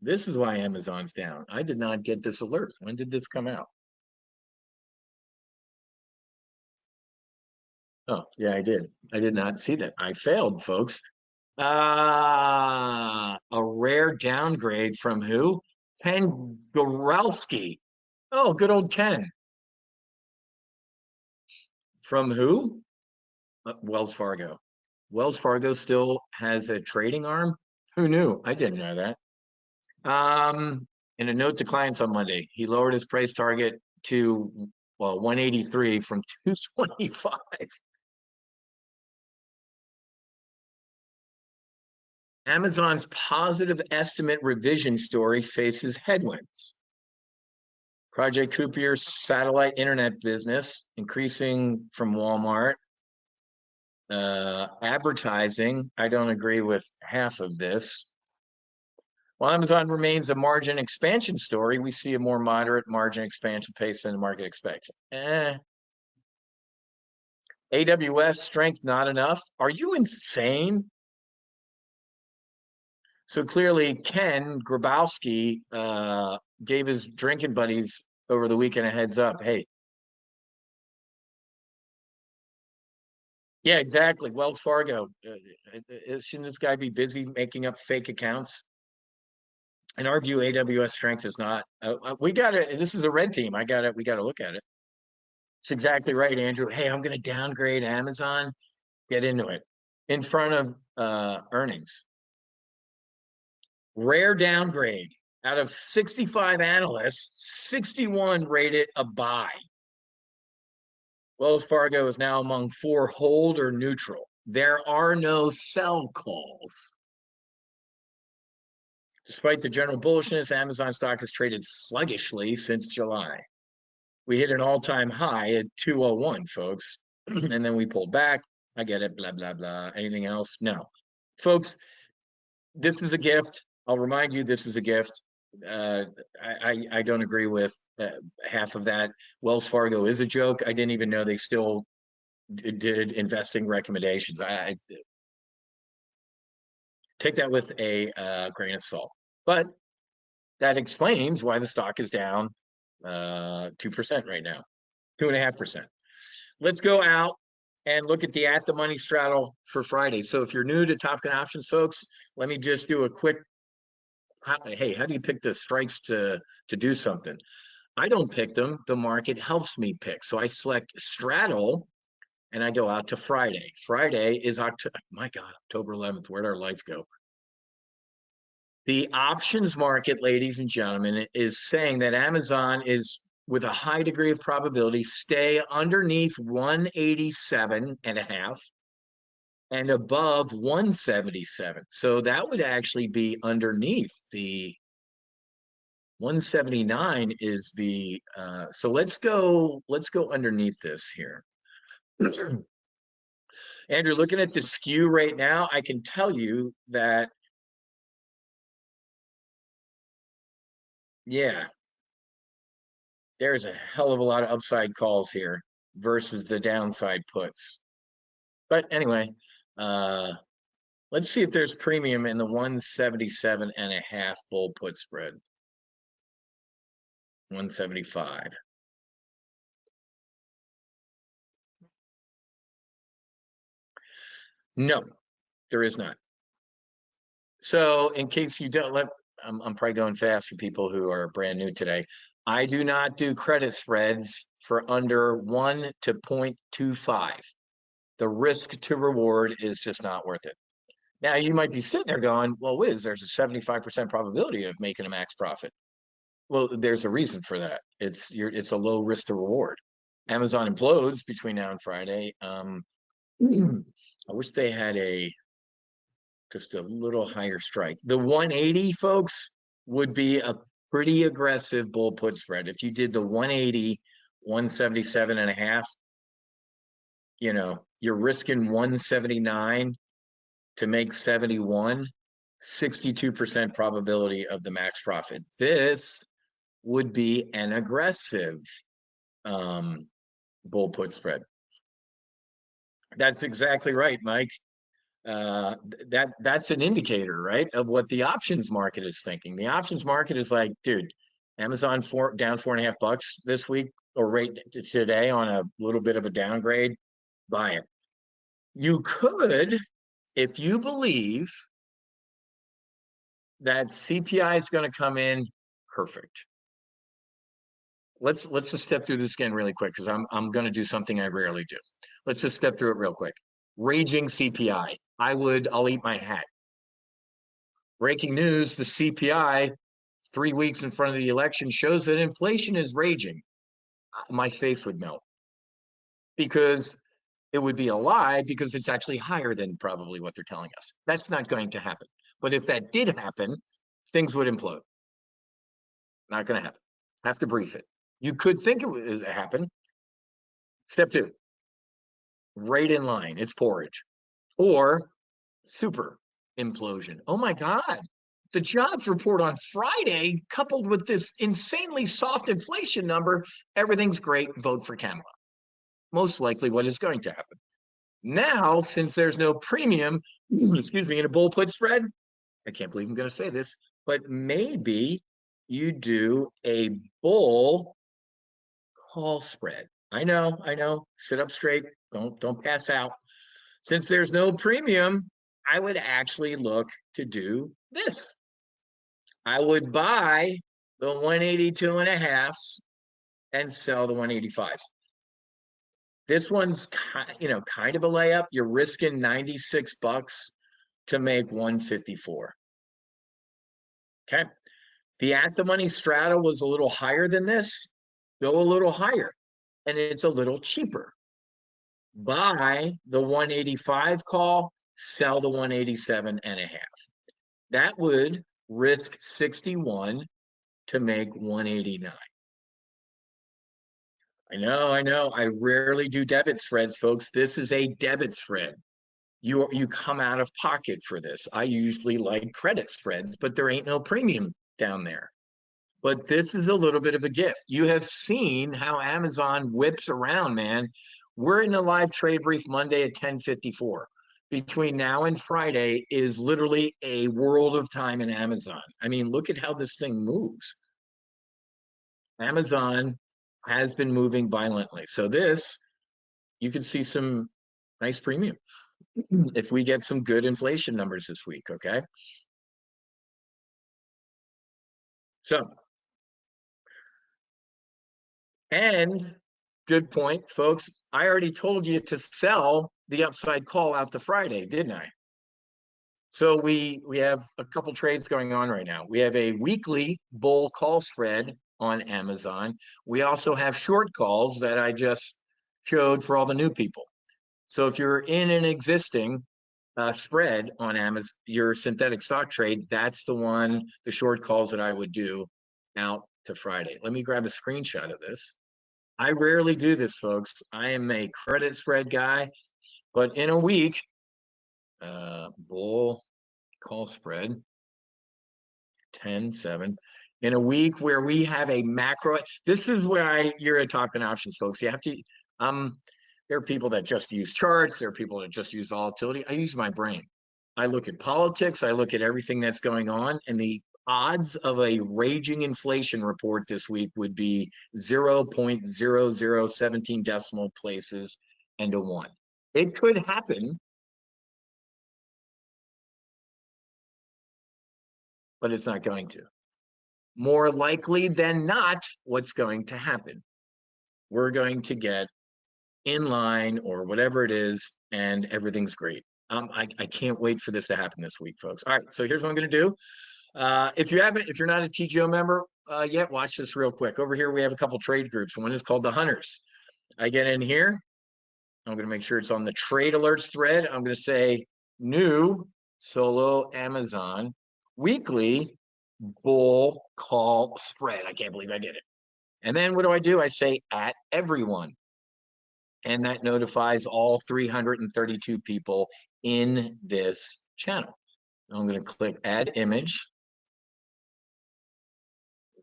This is why Amazon's down. I did not get this alert. When did this come out? Oh, yeah, I did. I did not see that. I failed, folks. A rare downgrade from who? Ken Goralski. Oh, good old Ken. From who? Wells Fargo. Wells Fargo still has a trading arm? Who knew? I didn't know that. In a note to clients on Monday, he lowered his price target to, 183 from 225. Amazon's positive estimate revision story faces headwinds. Project Coupier's satellite internet business increasing from Walmart. Advertising, I don't agree with half of this. While Amazon remains a margin expansion story, we see a more moderate margin expansion pace than the market expects. AWS strength not enough. Are you insane? So clearly Ken Grabowski gave his drinking buddies over the weekend a heads up. Hey, yeah, exactly. Wells Fargo. Shouldn't this guy be busy making up fake accounts? In our view, AWS strength is not. We got it. This is the red team. We got to look at it. It's exactly right, Andrew. Hey, I'm going to downgrade Amazon. Get into it. In front of earnings. Rare downgrade. Out of 65 analysts, 61 rated a buy. Wells Fargo is now among 4 hold or neutral. There are no sell calls. Despite the general bullishness, Amazon stock has traded sluggishly since July. We hit an all-time high at 201, folks, and then we pulled back. I get it, blah, blah, blah. Anything else? No. Folks, this is a gift. I'll remind you, this is a gift. I don't agree with half of that. Wells Fargo is a joke. I didn't even know they still did investing recommendations. I take that with a grain of salt. But that explains why the stock is down 2% right now, 2.5%. Let's go out and look at the money straddle for Friday. So if you're new to TOPGUN options, folks, let me just do a quick, hey, how do you pick the strikes to do something? I don't pick them. The market helps me pick. So I select straddle and I go out to Friday. Friday is October 11th. Where'd our life go? The options market, ladies and gentlemen, is saying that Amazon is, with a high degree of probability, stay underneath 187.5 and above 177. So that would actually be underneath the 179 is the so let's go underneath this here. Andrew, looking at the skew right now, I can tell you that, yeah, there's a hell of a lot of upside calls here versus the downside puts. But anyway, let's see if there's premium in the 177.5 bull put spread. 175. No, there is not. So in case you don't I'm probably going fast for people who are brand new today. I do not do credit spreads for under 1 to 0.25. The risk to reward is just not worth it. Now you might be sitting there going, well, Whiz, there's a 75% probability of making a max profit. Well, there's a reason for that. It's a low risk to reward. Amazon implodes between now and Friday. I wish they had just a little higher strike. The 180, folks, would be a pretty aggressive bull put spread. If you did the 180, 177.5, you're risking 179 to make 71, 62% probability of the max profit. This would be an aggressive bull put spread. That's exactly right, Mike. That's an indicator, right, of what the options market is thinking. The options market is like, dude, Amazon down $4.50 this week, or right today on a little bit of a downgrade, buy it. You could, if you believe that CPI is going to come in perfect. Let's just step through this again really quick, because I'm going to do something I rarely do. Let's just step through it real quick. Raging CPI. I'll eat my hat. Breaking news, the CPI 3 weeks in front of the election shows that inflation is raging. My face would melt, because it would be a lie, because it's actually higher than probably what they're telling us. That's not going to happen. But if that did happen, things would implode. Not going to happen. Have to brief it. You could think it would happen. Step 2, right in line. It's porridge. Or super implosion. Oh my God. The jobs report on Friday, coupled with this insanely soft inflation number, everything's great. Vote for Kamala. Most likely what is going to happen. Now, since there's no premium, excuse me, in a bull put spread, I can't believe I'm going to say this, but maybe you do a bull call spread. I know. Sit up straight. Don't pass out. Since there's no premium, I would actually look to do this. I would buy the 182.5s and sell the 185s. This one's kind of a layup. You're risking $96 to make 154. Okay. The at the money strata was a little higher than this. Go a little higher, and it's a little cheaper. Buy the 185 call, sell the 187.5. That would risk 61 to make 189. I know. I rarely do debit spreads, folks. This is a debit spread. You come out of pocket for this. I usually like credit spreads, but there ain't no premium down there. But this is a little bit of a gift. You have seen how Amazon whips around, man. We're in a live trade brief Monday at 10:54. Between now and Friday is literally a world of time in Amazon. I mean, look at how this thing moves. Amazon has been moving violently. So this, you can see some nice premium if we get some good inflation numbers this week, okay? So, and good point, folks. I already told you to sell the upside call out the Friday, didn't I? So we have a couple trades going on right now. We have a weekly bull call spread on Amazon. We also have short calls that I just showed for all the new people. So if you're in an existing spread on Amazon, your synthetic stock trade, that's the one, the short calls that I would do out to Friday. Let me grab a screenshot of this. I rarely do this, folks. I am a credit spread guy, but in a week, bull call spread 10-7 in a week where we have a macro. This is where you're at TOPGUN options, folks. You have to there are people that just use charts, there are people that just use volatility. I use my brain. I look at politics, I look at everything that's going on, and the odds of a raging inflation report this week would be 0.0017 decimal places and a 1. It could happen, but it's not going to. More likely than not, what's going to happen? We're going to get in line or whatever it is, and everything's great. I can't wait for this to happen this week, folks. All right, so here's what I'm going to do. If you're not a TGO member yet, watch this real quick. Over here, we have a couple trade groups. One is called the Hunters. I get in here. I'm going to make sure it's on the trade alerts thread. I'm going to say new solo Amazon weekly bull call spread. I can't believe I did it. And then what do? I say at everyone. And that notifies all 332 people in this channel. I'm going to click add image.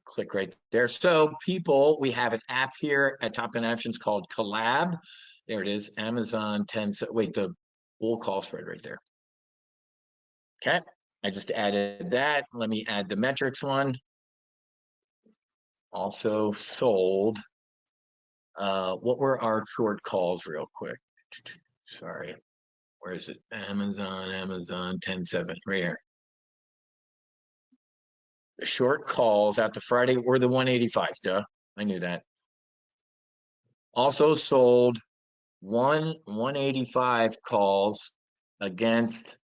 Click right there. So people, we have an app here at TOPGUN Options called Collab. There it is, Amazon 10. Wait, the bull call spread right there. Okay, I just added that. Let me add the metrics one. Also sold. What were our short calls real quick? Sorry, where is it? Amazon 10-7, right here. The short calls out to Friday were the 185s, duh. I knew that. Also sold 185 calls against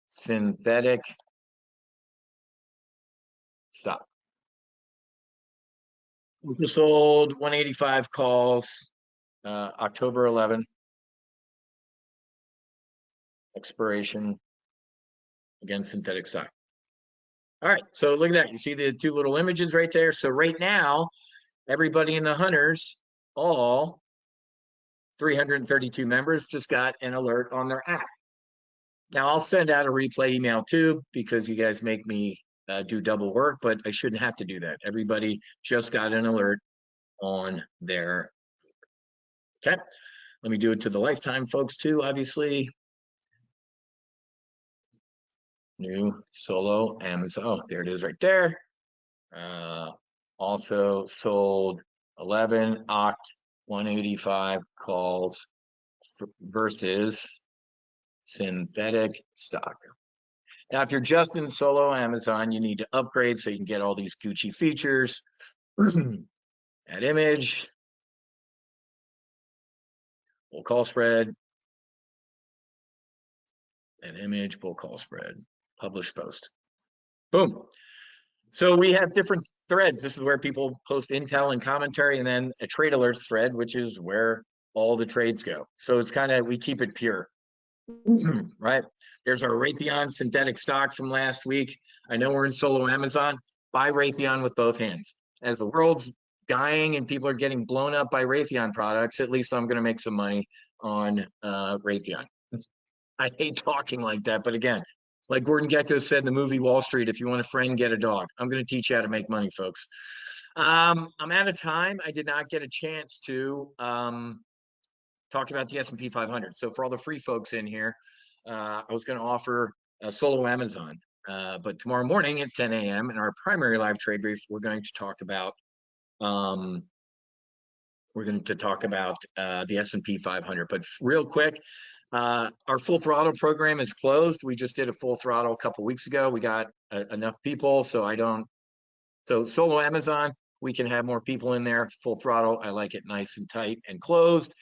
synthetic stock. We sold 185 calls October 11, expiration against synthetic stock. All right, so look at that. You see the two little images right there. So right now, everybody in the Hunters, all 332 members, just got an alert on their app. Now I'll send out a replay email too, because you guys make me do double work, but I shouldn't have to do that. Everybody just got an alert on their. Okay, let me do it to the lifetime folks too, obviously. New solo Amazon. Oh, there it is right there. Also sold 11 Oct 185 calls versus synthetic stock. Now, if you're just in solo Amazon, you need to upgrade so you can get all these Gucci features. Add image, bull call spread, add image, bull call spread, publish post. Boom. So we have different threads. This is where people post intel and commentary, and then a trade alerts thread, which is where all the trades go. So it's kind of, we keep it pure. Right? There's our Raytheon synthetic stock from last week. I know we're in solo Amazon. Buy Raytheon with both hands. As the world's dying and people are getting blown up by Raytheon products, at least I'm going to make some money on Raytheon. I hate talking like that, but again, like Gordon Gekko said in the movie Wall Street, if you want a friend, get a dog. I'm going to teach you how to make money, folks. I'm out of time. I did not get a chance to talk about the S&P 500. So for all the free folks in here, I was going to offer a solo Amazon, but tomorrow morning at 10 a.m. in our primary live trade brief, we're going to talk about the S&P 500. But real quick, our full throttle program is closed. We just did a full throttle a couple weeks ago. We got enough people, so solo Amazon, we can have more people in there. Full throttle, I like it nice and tight and closed.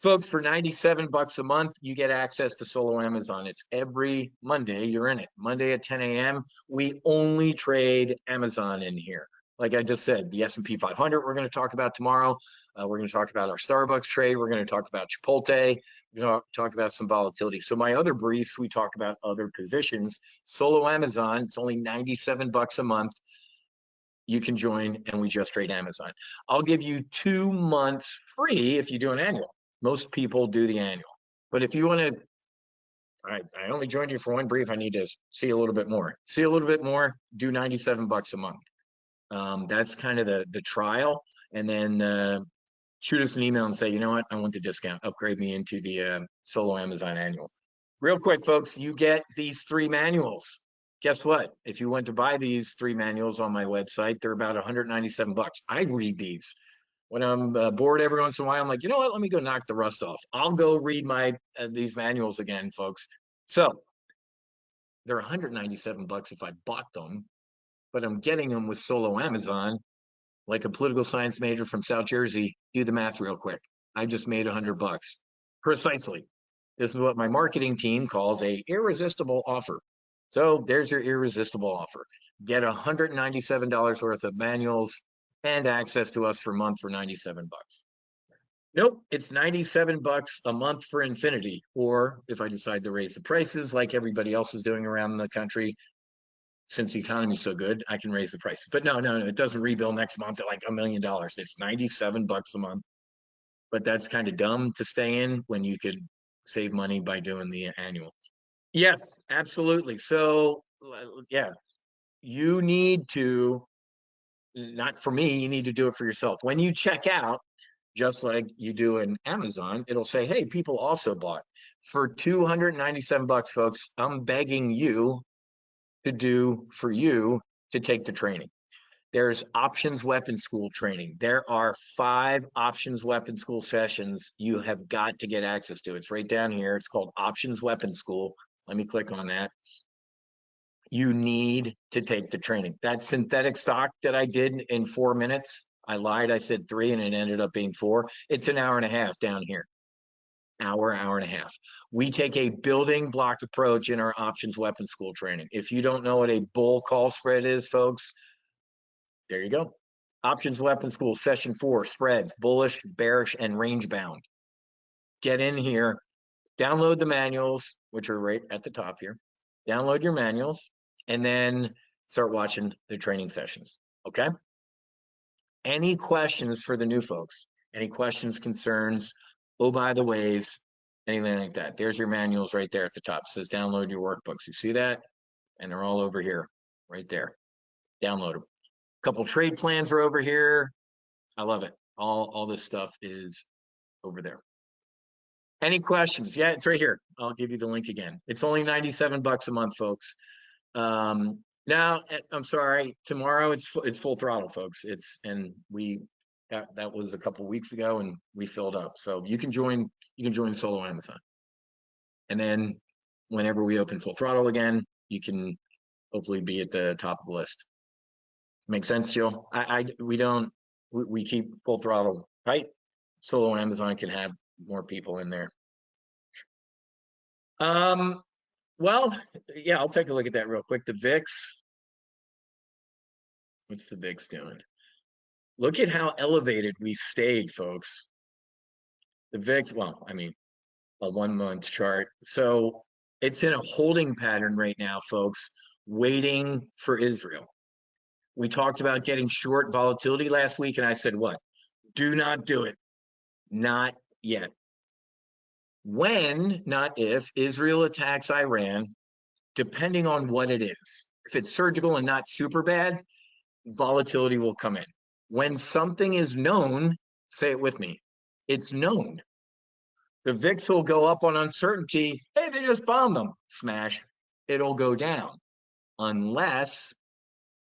Folks, for 97 bucks a month, you get access to Solo Amazon. It's every Monday. You're in it. Monday at 10 a.m. We only trade Amazon in here. Like I just said, the S&P 500 we're going to talk about tomorrow. We're going to talk about our Starbucks trade. We're going to talk about Chipotle. We're going to talk about some volatility. So my other briefs, we talk about other positions. Solo Amazon, it's only 97 bucks a month. You can join, and we just trade Amazon. I'll give you 2 months free if you do an annual. Most people do the annual. But if you want to, I only joined you for one brief. I need to see a little bit more. See a little bit more, do 97 bucks a month. That's kind of the trial. And then shoot us an email and say, you know what, I want the discount. Upgrade me into the Solo Amazon annual. Real quick, folks, you get these 3 manuals. Guess what? If you went to buy these 3 manuals on my website, they're about 197 bucks. I read these. When I'm bored every once in a while, I'm like, you know what? Let me go knock the rust off. I'll go read my these manuals again, folks. So they're 197 bucks if I bought them, but I'm getting them with Solo Amazon, like a political science major from South Jersey. Do the math real quick. I just made 100 bucks. Precisely. This is what my marketing team calls a irresistible offer. So there's your irresistible offer. Get $197 worth of manuals and access to us for a month for 97 bucks. Nope, it's 97 bucks a month for infinity. Or if I decide to raise the prices like everybody else is doing around the country, since the economy's so good, I can raise the prices. But no, it doesn't rebuild next month at like $1 million. It's 97 bucks a month. But that's kind of dumb to stay in when you could save money by doing the annual. Yes, absolutely. So yeah, you need to, not for me, you need to do it for yourself. When you check out, just like you do in Amazon, it'll say, hey, people also bought. For 297 bucks, folks, I'm begging you to do for you to take the training. There's Options Weapon School training. There are 5 Options Weapon School sessions you have got to get access to. It's right down here. It's called Options Weapon School. Let me click on that. You need to take the training. That synthetic stock that I did in 4 minutes, I lied, I said 3 and it ended up being 4. It's an hour and a half down here. Hour and a half. We take a building block approach in our Options Weapon School training. If you don't know what a bull call spread is, folks, there you go. Options Weapon School, session 4, spreads, bullish, bearish, and range bound. Get in here, download the manuals, which are right at the top here. Download your manuals, and then start watching the training sessions, okay? Any questions for the new folks? Any questions, concerns? Oh, by the ways, anything like that. There's your manuals right there at the top. It says download your workbooks. You see that? And they're all over here, right there. Download them. A couple trade plans are over here. I love it. All this stuff is over there. Any questions? Yeah, it's right here. I'll give you the link again. It's only 97 bucks a month, folks. Now, I'm sorry, tomorrow it's full throttle, folks. That was a couple weeks ago and we filled up. So you can join Solo Amazon. And then whenever we open full throttle again, you can hopefully be at the top of the list. Make sense, Jill? We keep full throttle tight. Solo Amazon can have more people in there. Well, yeah, I'll take a look at that real quick. The VIX. What's the VIX doing? Look at how elevated we stayed, folks. The VIX, well, I mean, a 1-month chart. So it's in a holding pattern right now, folks, waiting for Israel. We talked about getting short volatility last week, and I said, what? Do not do it. Not yet. When, not if, Israel attacks Iran, depending on what it is. If it's surgical and not super bad, volatility will come in. When something is known, say it with me, it's known. The VIX will go up on uncertainty. Hey, they just bombed them. Smash. It'll go down unless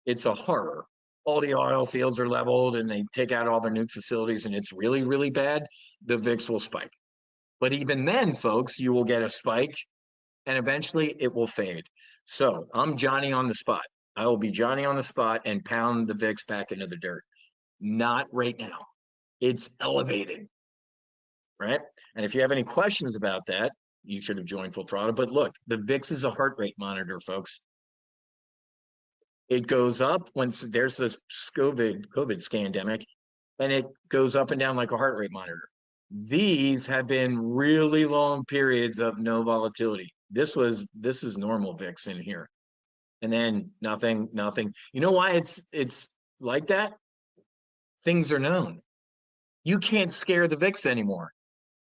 it's a horror. All the oil fields are leveled and they take out all their nuke facilities and it's really, really bad. The VIX will spike. But even then, folks, you will get a spike and eventually it will fade. So I'm Johnny on the spot. I will be Johnny on the spot and pound the VIX back into the dirt. Not right now. It's elevated. right? And if you have any questions about that, you should have joined Full Throttle. But look, the VIX is a heart rate monitor, folks. It goes up once there's this COVID scandemic, and it goes up and down like a heart rate monitor. These have been really long periods of no volatility. This is normal VIX in here. And then nothing. You know why it's like that? Things are known. You can't scare the VIX anymore.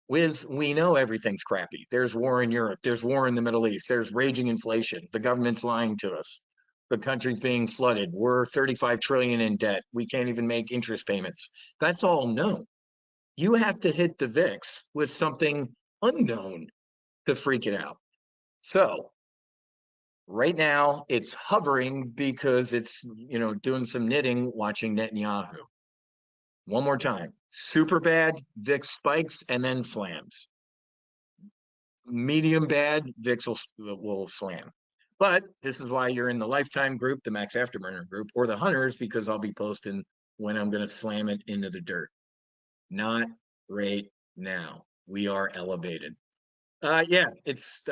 Whiz, we know everything's crappy. There's war in Europe. There's war in the Middle East. There's raging inflation. The government's lying to us. The country's being flooded. We're 35 trillion in debt. We can't even make interest payments. That's all known. You have to hit the VIX with something unknown to freak it out. So right now it's hovering because it's, doing some knitting, watching Netanyahu. One more time, super bad, VIX spikes and then slams. Medium bad, VIX will slam. But this is why you're in the lifetime group, the Max Afterburner group, or the hunters, because I'll be posting when I'm going to slam it into the dirt. Not right now. We are elevated. Yeah, it's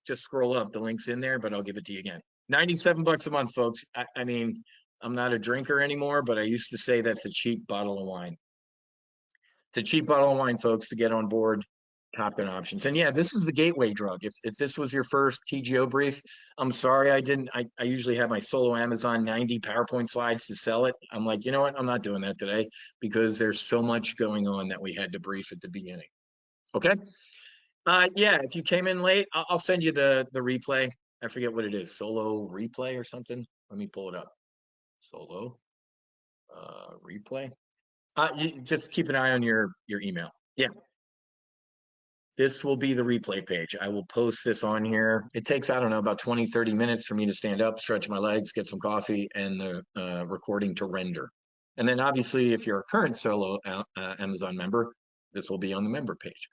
just scroll up. The link's in there, but I'll give it to you again. $97 a month, folks. I mean, I'm not a drinker anymore, but I used to say that's a cheap bottle of wine. It's a cheap bottle of wine, folks, to get on board TOPGUN options. And yeah, this is the gateway drug. If this was your first TGO brief, I'm sorry I didn't. I usually have my solo Amazon 90 PowerPoint slides to sell it. I'm like, you know what? I'm not doing that today because there's so much going on that we had to brief at the beginning. Okay. Yeah, if you came in late, I'll send you the replay. I forget what it is, solo replay or something. Let me pull it up. Solo replay. You just keep an eye on your email. Yeah. This will be the replay page. I will post this on here. It takes, I don't know, about 20, 30 minutes for me to stand up, stretch my legs, get some coffee, and the recording to render. And then obviously, if you're a current solo Amazon member, this will be on the member page.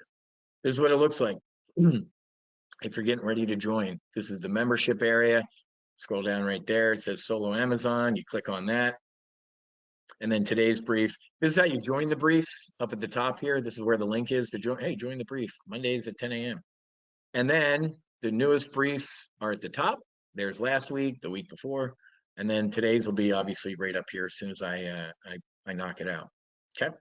This is what it looks like. If you're getting ready to join, this is the membership area. Scroll down right there. It says solo Amazon. You click on that. And then today's brief. This is how you join the briefs up at the top here. This is where the link is to join. Hey, join the brief Mondays at 10 a.m. And then the newest briefs are at the top. There's last week, the week before, and then today's will be obviously right up here as soon as I knock it out. Okay.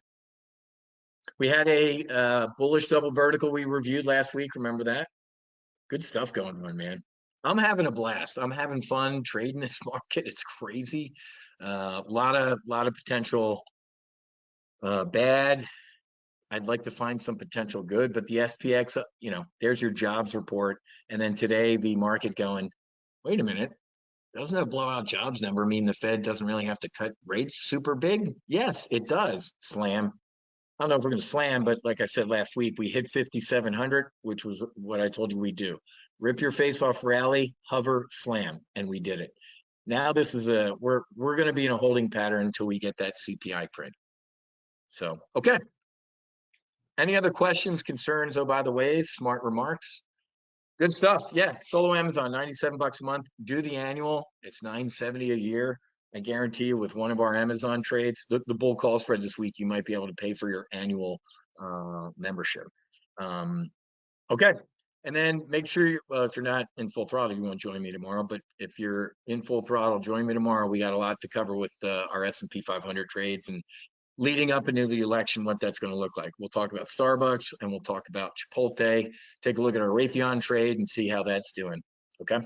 We had a bullish double vertical we reviewed last week. Remember that? Good stuff going on, man. I'm having a blast. I'm having fun trading this market. It's crazy. A lot of potential bad. I'd like to find some potential good, but the SPX, there's your jobs report. And then today the market going, wait a minute, doesn't a blowout jobs number mean the Fed doesn't really have to cut rates super big? Yes, it does. Slam. I don't know if we're going to slam, but like I said last week, we hit 5,700, which was what I told you we do. Rip your face off rally, hover, slam, and we did it. Now this is we're going to be in a holding pattern until we get that CPI print. So, okay. Any other questions, concerns? Oh, by the way, smart remarks. Good stuff. Yeah, solo Amazon, $97 a month. Do the annual. It's $970 a year. I guarantee you, with one of our Amazon trades, the bull call spread this week, you might be able to pay for your annual membership. Okay. And then make sure, if you're not in Full Throttle, you won't join me tomorrow. But if you're in Full Throttle, join me tomorrow. We got a lot to cover with our S&P 500 trades and leading up into the election, what that's going to look like. We'll talk about Starbucks and we'll talk about Chipotle. Take a look at our Raytheon trade and see how that's doing. Okay.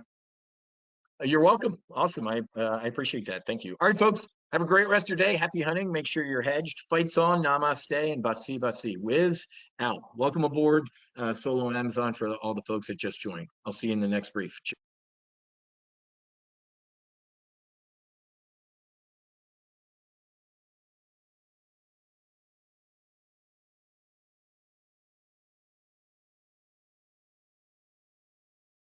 You're welcome. Awesome. I appreciate that. Thank you. All right, folks. Have a great rest of your day. Happy hunting. Make sure you're hedged. Fights on. Namaste and basi basi. Whiz out. Welcome aboard Solo and Amazon for all the folks that just joined. I'll see you in the next brief.